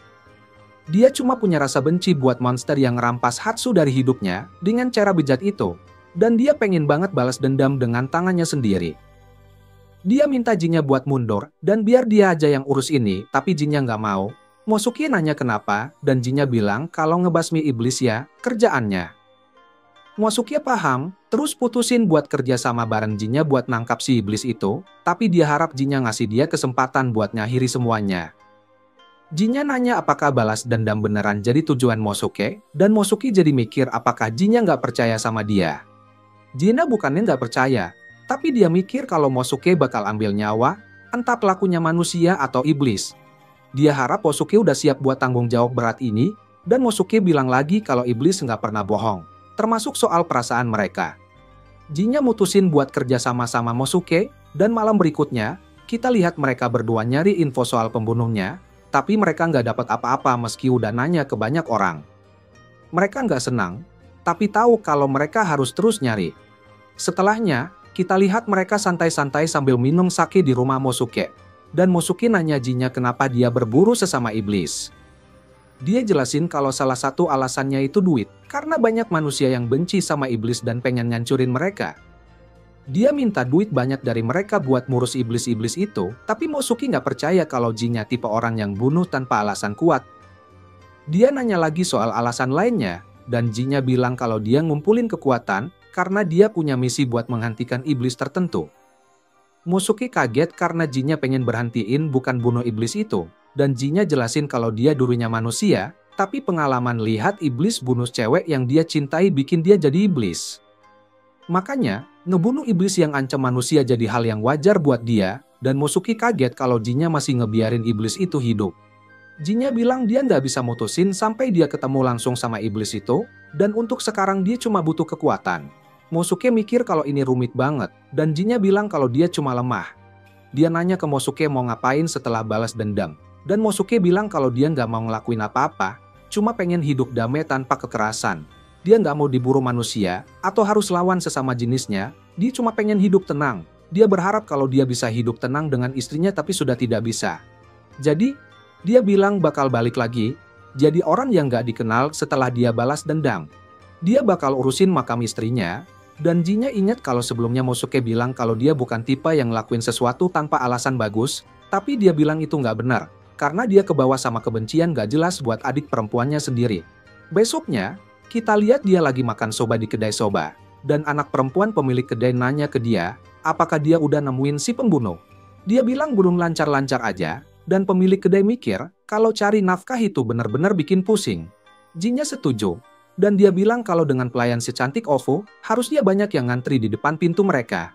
Dia cuma punya rasa benci buat monster yang ngerampas Hatsu dari hidupnya dengan cara bejat itu. Dan dia pengen banget balas dendam dengan tangannya sendiri. Dia minta jinnya buat mundur, dan biar dia aja yang urus ini, tapi jinnya nggak mau. Mosuke nanya kenapa, dan jinnya bilang kalau ngebasmi iblis ya, kerjaannya. Mosuke paham, terus putusin buat kerja sama bareng jinnya buat nangkap si iblis itu, tapi dia harap jinnya ngasih dia kesempatan buat ngakhiri semuanya. Jinnya nanya apakah balas dendam beneran jadi tujuan Mosuke, dan Mosuke jadi mikir apakah jinnya nggak percaya sama dia. Jinnya bukannya nggak percaya, tapi dia mikir kalau Mosuke bakal ambil nyawa, entah pelakunya manusia atau iblis. Dia harap Mosuke udah siap buat tanggung jawab berat ini, dan Mosuke bilang lagi kalau iblis nggak pernah bohong, termasuk soal perasaan mereka. Jinnya mutusin buat kerja sama-sama Mosuke, dan malam berikutnya, kita lihat mereka berdua nyari info soal pembunuhnya, tapi mereka nggak dapat apa-apa meski udah nanya ke banyak orang. Mereka nggak senang, tapi tahu kalau mereka harus terus nyari. Setelahnya, kita lihat mereka santai-santai sambil minum sake di rumah Mosuke. Dan Mosuke nanya jinnya kenapa dia berburu sesama iblis. Dia jelasin kalau salah satu alasannya itu duit, karena banyak manusia yang benci sama iblis dan pengen ngancurin mereka. Dia minta duit banyak dari mereka buat ngurus iblis-iblis itu, tapi Mosuke nggak percaya kalau jinnya tipe orang yang bunuh tanpa alasan kuat. Dia nanya lagi soal alasan lainnya, dan jinnya bilang kalau dia ngumpulin kekuatan, karena dia punya misi buat menghentikan iblis tertentu. Mosuke kaget karena jinnya pengen berhentiin bukan bunuh iblis itu, dan jinnya jelasin kalau dia dulunya manusia, tapi pengalaman lihat iblis bunuh cewek yang dia cintai bikin dia jadi iblis. Makanya, ngebunuh iblis yang ancam manusia jadi hal yang wajar buat dia, dan Mosuke kaget kalau jinnya masih ngebiarin iblis itu hidup. Jinnya bilang dia nggak bisa mutusin sampai dia ketemu langsung sama iblis itu, dan untuk sekarang dia cuma butuh kekuatan. Mosuke mikir kalau ini rumit banget, dan jinnya bilang kalau dia cuma lemah. Dia nanya ke Mosuke mau ngapain setelah balas dendam. Dan Mosuke bilang kalau dia nggak mau ngelakuin apa-apa, cuma pengen hidup damai tanpa kekerasan. Dia nggak mau diburu manusia, atau harus lawan sesama jenisnya, dia cuma pengen hidup tenang. Dia berharap kalau dia bisa hidup tenang dengan istrinya tapi sudah tidak bisa. Jadi, dia bilang bakal balik lagi, jadi orang yang nggak dikenal setelah dia balas dendam. Dia bakal urusin makam istrinya, dan Jinnya ingat kalau sebelumnya Mosuke bilang kalau dia bukan tipe yang ngelakuin sesuatu tanpa alasan bagus, tapi dia bilang itu nggak benar, karena dia kebawa sama kebencian gak jelas buat adik perempuannya sendiri. Besoknya, kita lihat dia lagi makan soba di kedai soba, dan anak perempuan pemilik kedai nanya ke dia, apakah dia udah nemuin si pembunuh. Dia bilang belum lancar-lancar aja, dan pemilik kedai mikir, kalau cari nafkah itu benar-benar bikin pusing. Jinnya setuju, dan dia bilang kalau dengan pelayan secantik Ofu, harusnya banyak yang ngantri di depan pintu mereka.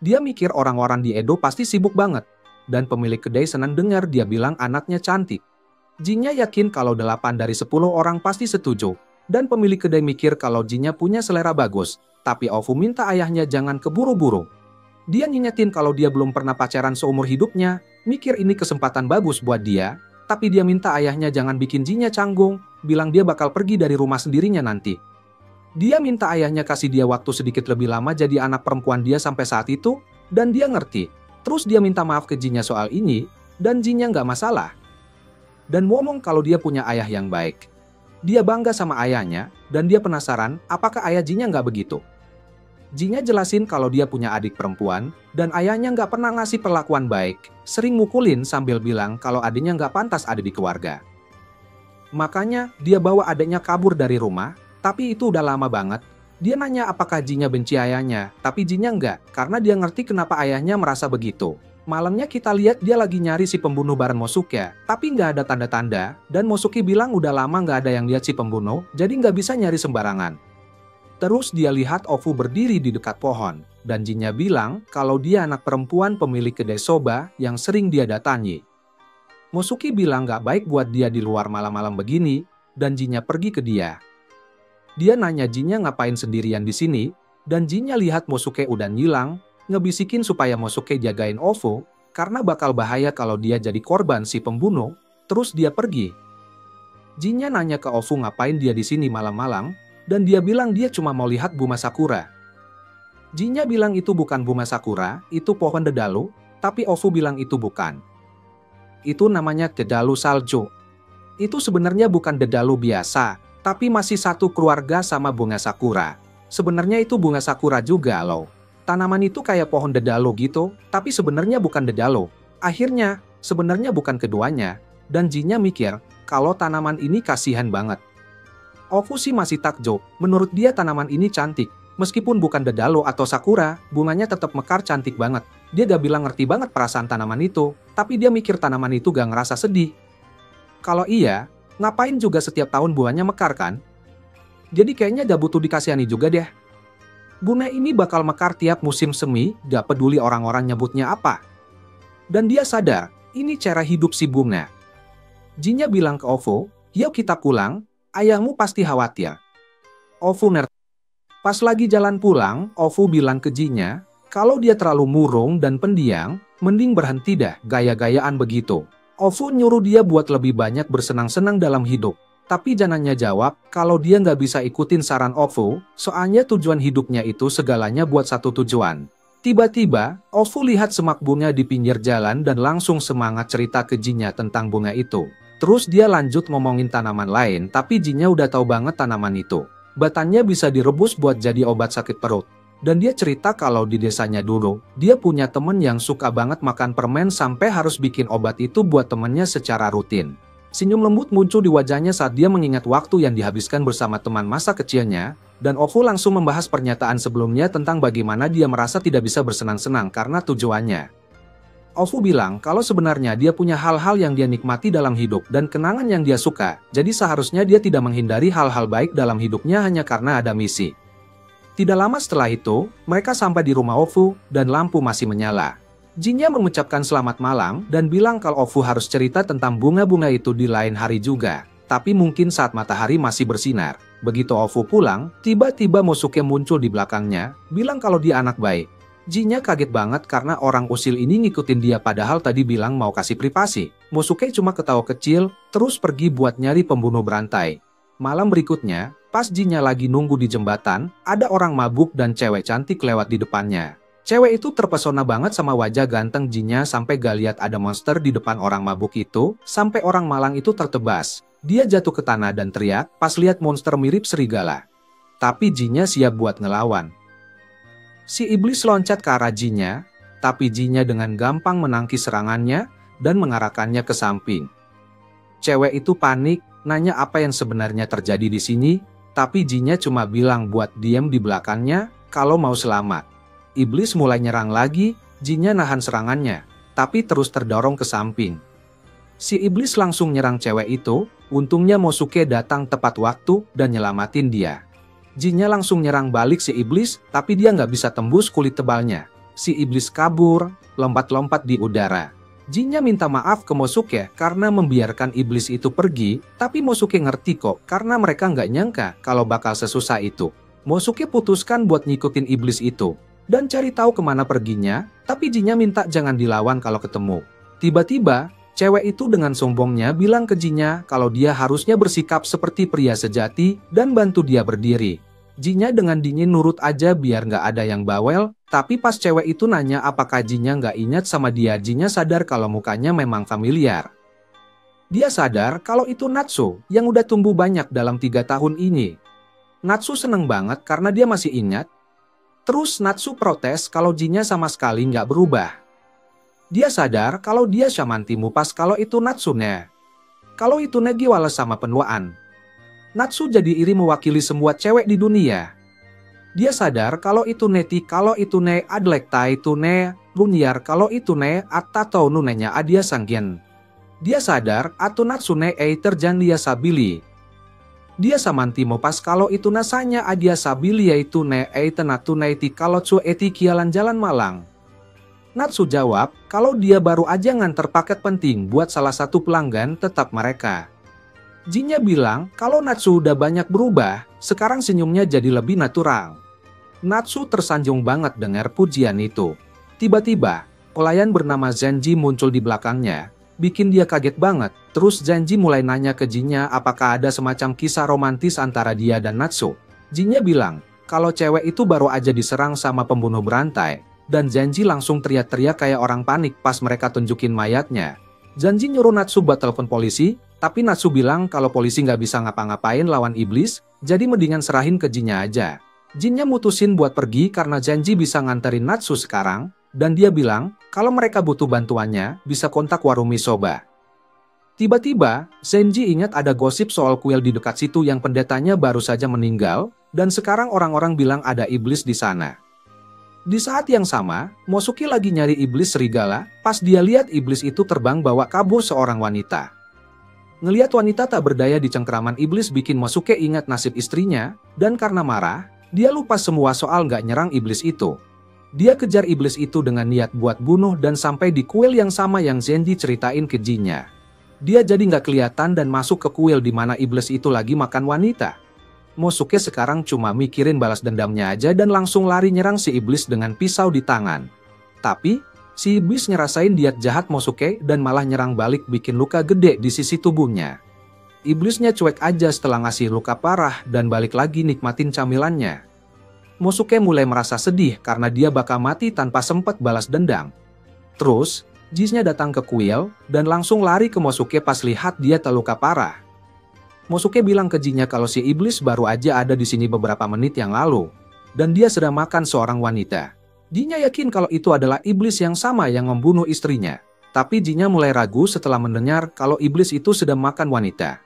Dia mikir orang-orang di Edo pasti sibuk banget, dan pemilik kedai senang dengar dia bilang anaknya cantik. Jinnya yakin kalau 8 dari 10 orang pasti setuju, dan pemilik kedai mikir kalau Jinnya punya selera bagus, tapi Ofu minta ayahnya jangan keburu-buru. Dia ngingetin kalau dia belum pernah pacaran seumur hidupnya, mikir ini kesempatan bagus buat dia, tapi dia minta ayahnya jangan bikin Jinnya canggung, bilang dia bakal pergi dari rumah sendirinya nanti. Dia minta ayahnya kasih dia waktu sedikit lebih lama jadi anak perempuan dia sampai saat itu, dan dia ngerti. Terus dia minta maaf ke Jinnya soal ini, dan Jinnya nggak masalah. Dan ngomong kalau dia punya ayah yang baik. Dia bangga sama ayahnya, dan dia penasaran apakah ayah Jinnya nggak begitu. Jinnya jelasin kalau dia punya adik perempuan, dan ayahnya nggak pernah ngasih perlakuan baik, sering mukulin sambil bilang kalau adiknya nggak pantas ada di keluarga. Makanya, dia bawa adiknya kabur dari rumah, tapi itu udah lama banget. Dia nanya apakah Jinnya benci ayahnya, tapi Jinnya enggak, karena dia ngerti kenapa ayahnya merasa begitu. Malamnya kita lihat dia lagi nyari si pembunuh bareng Mosuke, tapi nggak ada tanda-tanda, dan Mosuke bilang udah lama nggak ada yang lihat si pembunuh, jadi nggak bisa nyari sembarangan. Terus dia lihat Ofu berdiri di dekat pohon, dan Jinnya bilang kalau dia anak perempuan pemilik kedai soba yang sering dia datangi. Mosuke bilang gak baik buat dia di luar malam-malam begini, dan Jinnya pergi ke dia. Dia nanya Jinnya ngapain sendirian di sini, dan Jinnya lihat Mosuke udah ngilang, ngebisikin supaya Mosuke jagain Ofu, karena bakal bahaya kalau dia jadi korban si pembunuh, terus dia pergi. Jinnya nanya ke Ofu ngapain dia di sini malam-malam, dan dia bilang dia cuma mau lihat bunga sakura. Jinnya bilang itu bukan bunga sakura, itu pohon dedalu, tapi Ofu bilang itu bukan. Itu namanya dedalu salju. Itu sebenarnya bukan dedalu biasa, tapi masih satu keluarga sama bunga sakura. Sebenarnya itu bunga sakura juga loh. Tanaman itu kayak pohon dedalu gitu, tapi sebenarnya bukan dedalu. Akhirnya, sebenarnya bukan keduanya, dan Jinnya mikir, kalau tanaman ini kasihan banget. Ofu sih masih takjub, menurut dia tanaman ini cantik. Meskipun bukan dedalu atau sakura, bunganya tetap mekar cantik banget. Dia gak bilang ngerti banget perasaan tanaman itu, tapi dia mikir tanaman itu gak ngerasa sedih. Kalau iya, ngapain juga setiap tahun buahnya mekar kan? Jadi kayaknya gak butuh dikasihani juga deh. Bunga ini bakal mekar tiap musim semi, gak peduli orang-orang nyebutnya apa. Dan dia sadar, ini cara hidup si bunga. Jinnya bilang ke Ofu, yuk kita pulang, ayahmu pasti khawatir. Ofu ngerti. Pas lagi jalan pulang, Ofu bilang ke Jinnya, kalau dia terlalu murung dan pendiam, mending berhenti dah gaya-gayaan begitu. Ofu nyuruh dia buat lebih banyak bersenang-senang dalam hidup. Tapi Janannya jawab, kalau dia nggak bisa ikutin saran Ofu, soalnya tujuan hidupnya itu segalanya buat satu tujuan. Tiba-tiba, Ofu lihat semak bunga di pinggir jalan dan langsung semangat cerita ke Jinnya tentang bunga itu. Terus dia lanjut ngomongin tanaman lain, tapi Jinnya udah tahu banget tanaman itu. Batangnya bisa direbus buat jadi obat sakit perut. Dan dia cerita kalau di desanya dulu, dia punya temen yang suka banget makan permen sampai harus bikin obat itu buat temennya secara rutin. Senyum lembut muncul di wajahnya saat dia mengingat waktu yang dihabiskan bersama teman masa kecilnya, dan Ofu langsung membahas pernyataan sebelumnya tentang bagaimana dia merasa tidak bisa bersenang-senang karena tujuannya. Ofu bilang kalau sebenarnya dia punya hal-hal yang dia nikmati dalam hidup dan kenangan yang dia suka, jadi seharusnya dia tidak menghindari hal-hal baik dalam hidupnya hanya karena ada misi. Tidak lama setelah itu, mereka sampai di rumah Ofu, dan lampu masih menyala. Jinnya mengucapkan selamat malam dan bilang kalau Ofu harus cerita tentang bunga-bunga itu di lain hari juga, tapi mungkin saat matahari masih bersinar. Begitu Ofu pulang, tiba-tiba Mosuke muncul di belakangnya, bilang kalau dia anak baik. Jinnya kaget banget karena orang usil ini ngikutin dia padahal tadi bilang mau kasih privasi. Mosuke cuma ketawa kecil, terus pergi buat nyari pembunuh berantai. Malam berikutnya, pas Jinnya lagi nunggu di jembatan, ada orang mabuk dan cewek cantik lewat di depannya. Cewek itu terpesona banget sama wajah ganteng Jinnya sampai gak lihat ada monster di depan orang mabuk itu, sampai orang malang itu tertebas. Dia jatuh ke tanah dan teriak pas lihat monster mirip serigala. Tapi Jinnya siap buat ngelawan. Si iblis loncat ke arah Jinnya, tapi Jinnya dengan gampang menangkis serangannya dan mengarahkannya ke samping. Cewek itu panik, nanya apa yang sebenarnya terjadi di sini, tapi Jinnya cuma bilang buat diam di belakangnya kalau mau selamat. Iblis mulai nyerang lagi, Jinnya nahan serangannya, tapi terus terdorong ke samping. Si iblis langsung nyerang cewek itu, untungnya Mosuke datang tepat waktu dan nyelamatin dia. Jinnya langsung nyerang balik si iblis, tapi dia nggak bisa tembus kulit tebalnya. Si iblis kabur, lompat-lompat di udara. Jinnya minta maaf ke Mosuke karena membiarkan iblis itu pergi, tapi Mosuke ngerti kok karena mereka nggak nyangka kalau bakal sesusah itu. Mosuke putuskan buat ngikutin iblis itu dan cari tahu kemana perginya, tapi Jinnya minta jangan dilawan kalau ketemu. Tiba-tiba, cewek itu dengan sombongnya bilang ke Jinnya kalau dia harusnya bersikap seperti pria sejati dan bantu dia berdiri. Jinnya dengan dingin nurut aja biar nggak ada yang bawel, tapi pas cewek itu nanya apakah Jinnya nggak ingat sama dia, Jinnya sadar kalau mukanya memang familiar. Dia sadar kalau itu Natsu yang udah tumbuh banyak dalam 3 tahun ini. Natsu seneng banget karena dia masih ingat. Terus Natsu protes kalau Jinnya sama sekali nggak berubah. Dia sadar kalau dia Shamantimu pas kalau itu Natsune. Kalau itu Negiwala sama penuaan. Natsu jadi iri mewakili semua cewek di dunia. Dia sadar kalau itu Neti, kalau itu Ne Adlekta itu Ne Bunyar, kalau itu Ne Atato Nunenya Adia Sanggen. Dia sadar atau Natsune Eiter Janlia Sabili. Dia Samantimo pas kalau itu nasanya Adia Sabili yaitu Ne Eitenatu Neiti kalau Tsu Eti Kialan Jalan Malang. Natsu jawab kalau dia baru aja nganter paket penting buat salah satu pelanggan tetap mereka. Jinnya bilang kalau Natsu udah banyak berubah, sekarang senyumnya jadi lebih natural. Natsu tersanjung banget dengar pujian itu. Tiba-tiba, pelayan bernama Zenji muncul di belakangnya, bikin dia kaget banget. Terus Zenji mulai nanya ke Jinnya apakah ada semacam kisah romantis antara dia dan Natsu. Jinnya bilang kalau cewek itu baru aja diserang sama pembunuh berantai, dan Zenji langsung teriak-teriak kayak orang panik pas mereka tunjukin mayatnya. Zenji nyuruh Natsu buat telepon polisi, tapi Natsu bilang kalau polisi nggak bisa ngapa-ngapain lawan iblis, jadi mendingan serahin ke Jinnya aja. Jinnya mutusin buat pergi karena Zenji bisa nganterin Natsu sekarang, dan dia bilang kalau mereka butuh bantuannya, bisa kontak warung misoba. Tiba-tiba, Zenji ingat ada gosip soal kuil di dekat situ yang pendetanya baru saja meninggal, dan sekarang orang-orang bilang ada iblis di sana. Di saat yang sama, Mosuke lagi nyari iblis serigala, pas dia lihat iblis itu terbang bawa kabur seorang wanita. Ngelihat wanita tak berdaya di cengkeraman iblis bikin Mosuke ingat nasib istrinya, dan karena marah, dia lupa semua soal nggak nyerang iblis itu. Dia kejar iblis itu dengan niat buat bunuh dan sampai di kuil yang sama yang Zenji ceritain ke Jinnya. Dia jadi nggak kelihatan dan masuk ke kuil di mana iblis itu lagi makan wanita. Mosuke sekarang cuma mikirin balas dendamnya aja dan langsung lari nyerang si iblis dengan pisau di tangan. Tapi, si iblis ngerasain diet jahat Mosuke dan malah nyerang balik bikin luka gede di sisi tubuhnya. Iblisnya cuek aja setelah ngasih luka parah dan balik lagi nikmatin camilannya. Mosuke mulai merasa sedih karena dia bakal mati tanpa sempat balas dendam. Terus, Jinnya datang ke kuil dan langsung lari ke Mosuke pas lihat dia terluka parah. Mosuke bilang ke Jinnya kalau si iblis baru aja ada di sini beberapa menit yang lalu, dan dia sedang makan seorang wanita. Jinnya yakin kalau itu adalah iblis yang sama yang membunuh istrinya, tapi Jinnya mulai ragu setelah mendengar kalau iblis itu sedang makan wanita.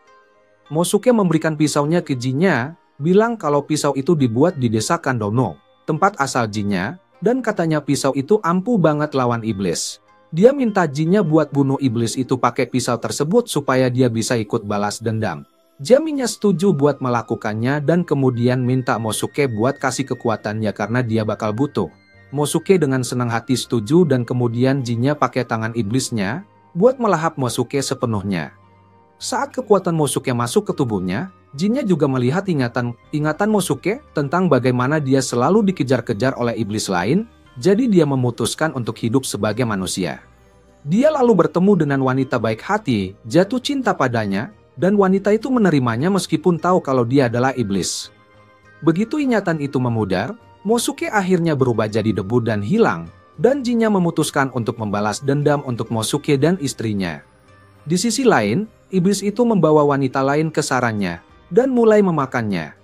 Mosuke memberikan pisaunya ke Jinnya, bilang kalau pisau itu dibuat di desa Kandono, tempat asal Jinnya, dan katanya pisau itu ampuh banget lawan iblis. Dia minta Jinnya buat bunuh iblis itu pakai pisau tersebut supaya dia bisa ikut balas dendam. Jinnya setuju buat melakukannya dan kemudian minta Mosuke buat kasih kekuatannya karena dia bakal butuh. Mosuke dengan senang hati setuju dan kemudian Jinnya pakai tangan iblisnya buat melahap Mosuke sepenuhnya. Saat kekuatan Mosuke masuk ke tubuhnya, Jinnya juga melihat ingatan Mosuke tentang bagaimana dia selalu dikejar-kejar oleh iblis lain, Jadi dia memutuskan untuk hidup sebagai manusia. Dia lalu bertemu dengan wanita baik hati, jatuh cinta padanya, dan wanita itu menerimanya meskipun tahu kalau dia adalah iblis. Begitu ingatan itu memudar, Mosuke akhirnya berubah jadi debu dan hilang, dan jinnya memutuskan untuk membalas dendam untuk Mosuke dan istrinya. Di sisi lain, iblis itu membawa wanita lain ke sarangnya, dan mulai memakannya.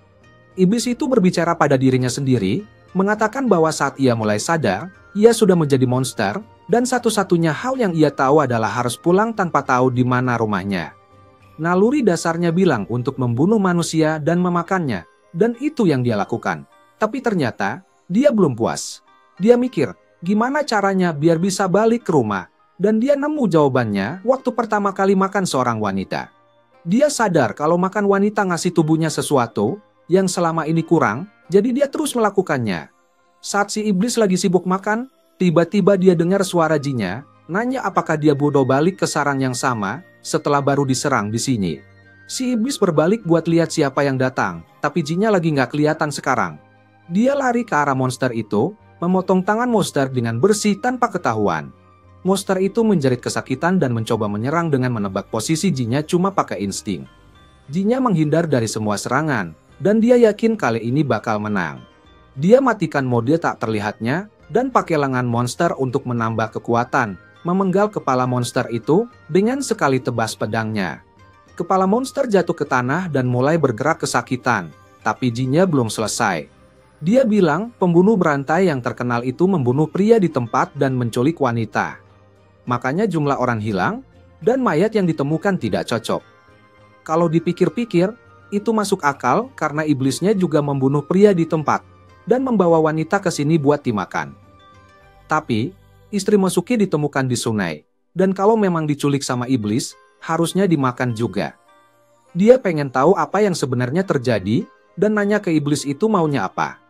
Iblis itu berbicara pada dirinya sendiri, mengatakan bahwa saat ia mulai sadar, ia sudah menjadi monster, dan satu-satunya hal yang ia tahu adalah harus pulang tanpa tahu di mana rumahnya. Naluri dasarnya bilang untuk membunuh manusia dan memakannya, dan itu yang dia lakukan. Tapi ternyata, dia belum puas. Dia mikir, gimana caranya biar bisa balik ke rumah, dan dia nemu jawabannya waktu pertama kali makan seorang wanita. Dia sadar kalau makan wanita ngasih tubuhnya sesuatu yang selama ini kurang, jadi dia terus melakukannya. Saat si iblis lagi sibuk makan, tiba-tiba dia dengar suara jinnya, nanya apakah dia bodoh balik ke sarang yang sama, setelah baru diserang di sini. Si iblis berbalik buat lihat siapa yang datang, tapi jinnya lagi nggak kelihatan sekarang. Dia lari ke arah monster itu, memotong tangan monster dengan bersih tanpa ketahuan. Monster itu menjerit kesakitan dan mencoba menyerang dengan menebak posisi jinnya cuma pakai insting. Jinnya menghindar dari semua serangan, dan dia yakin kali ini bakal menang. Dia matikan mode tak terlihatnya, dan pakai lengan monster untuk menambah kekuatan, memenggal kepala monster itu dengan sekali tebas pedangnya. Kepala monster jatuh ke tanah dan mulai bergerak kesakitan, tapi jinnya belum selesai. Dia bilang pembunuh berantai yang terkenal itu membunuh pria di tempat dan menculik wanita. Makanya jumlah orang hilang, dan mayat yang ditemukan tidak cocok. Kalau dipikir-pikir, itu masuk akal karena iblisnya juga membunuh pria di tempat dan membawa wanita ke sini buat dimakan. Tapi, istri Mosuke ditemukan di sungai, dan kalau memang diculik sama iblis, harusnya dimakan juga. Dia pengen tahu apa yang sebenarnya terjadi, dan nanya ke iblis itu maunya apa.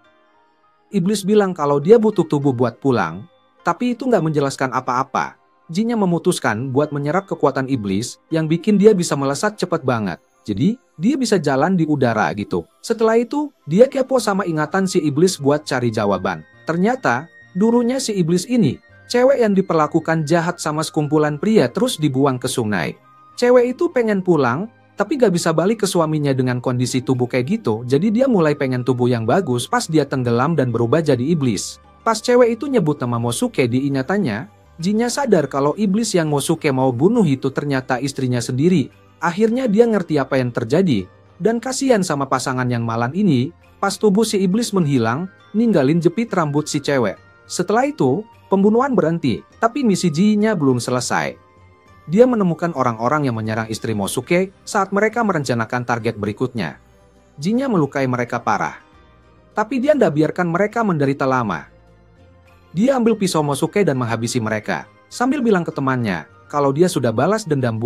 Iblis bilang kalau dia butuh tubuh buat pulang, tapi itu nggak menjelaskan apa-apa. Jinnya memutuskan buat menyerap kekuatan iblis, yang bikin dia bisa melesat cepat banget. Jadi, dia bisa jalan di udara gitu. Setelah itu, dia kepo sama ingatan si iblis buat cari jawaban. Ternyata, dulunya si iblis ini, cewek yang diperlakukan jahat sama sekumpulan pria terus dibuang ke sungai. Cewek itu pengen pulang, tapi gak bisa balik ke suaminya dengan kondisi tubuh kayak gitu. Jadi dia mulai pengen tubuh yang bagus pas dia tenggelam dan berubah jadi iblis. Pas cewek itu nyebut nama Mosuke di ingatannya, jinnya sadar kalau iblis yang Mosuke mau bunuh itu ternyata istrinya sendiri. Akhirnya dia ngerti apa yang terjadi, dan kasihan sama pasangan yang malang ini, pas tubuh si iblis menghilang, ninggalin jepit rambut si cewek. Setelah itu, pembunuhan berhenti, tapi misi jinnya belum selesai. Dia menemukan orang-orang yang menyerang istri Mosuke saat mereka merencanakan target berikutnya. Jinnya melukai mereka parah. Tapi dia nggak biarkan mereka menderita lama. Dia ambil pisau Mosuke dan menghabisi mereka, sambil bilang ke temannya, kalau dia sudah balas dendam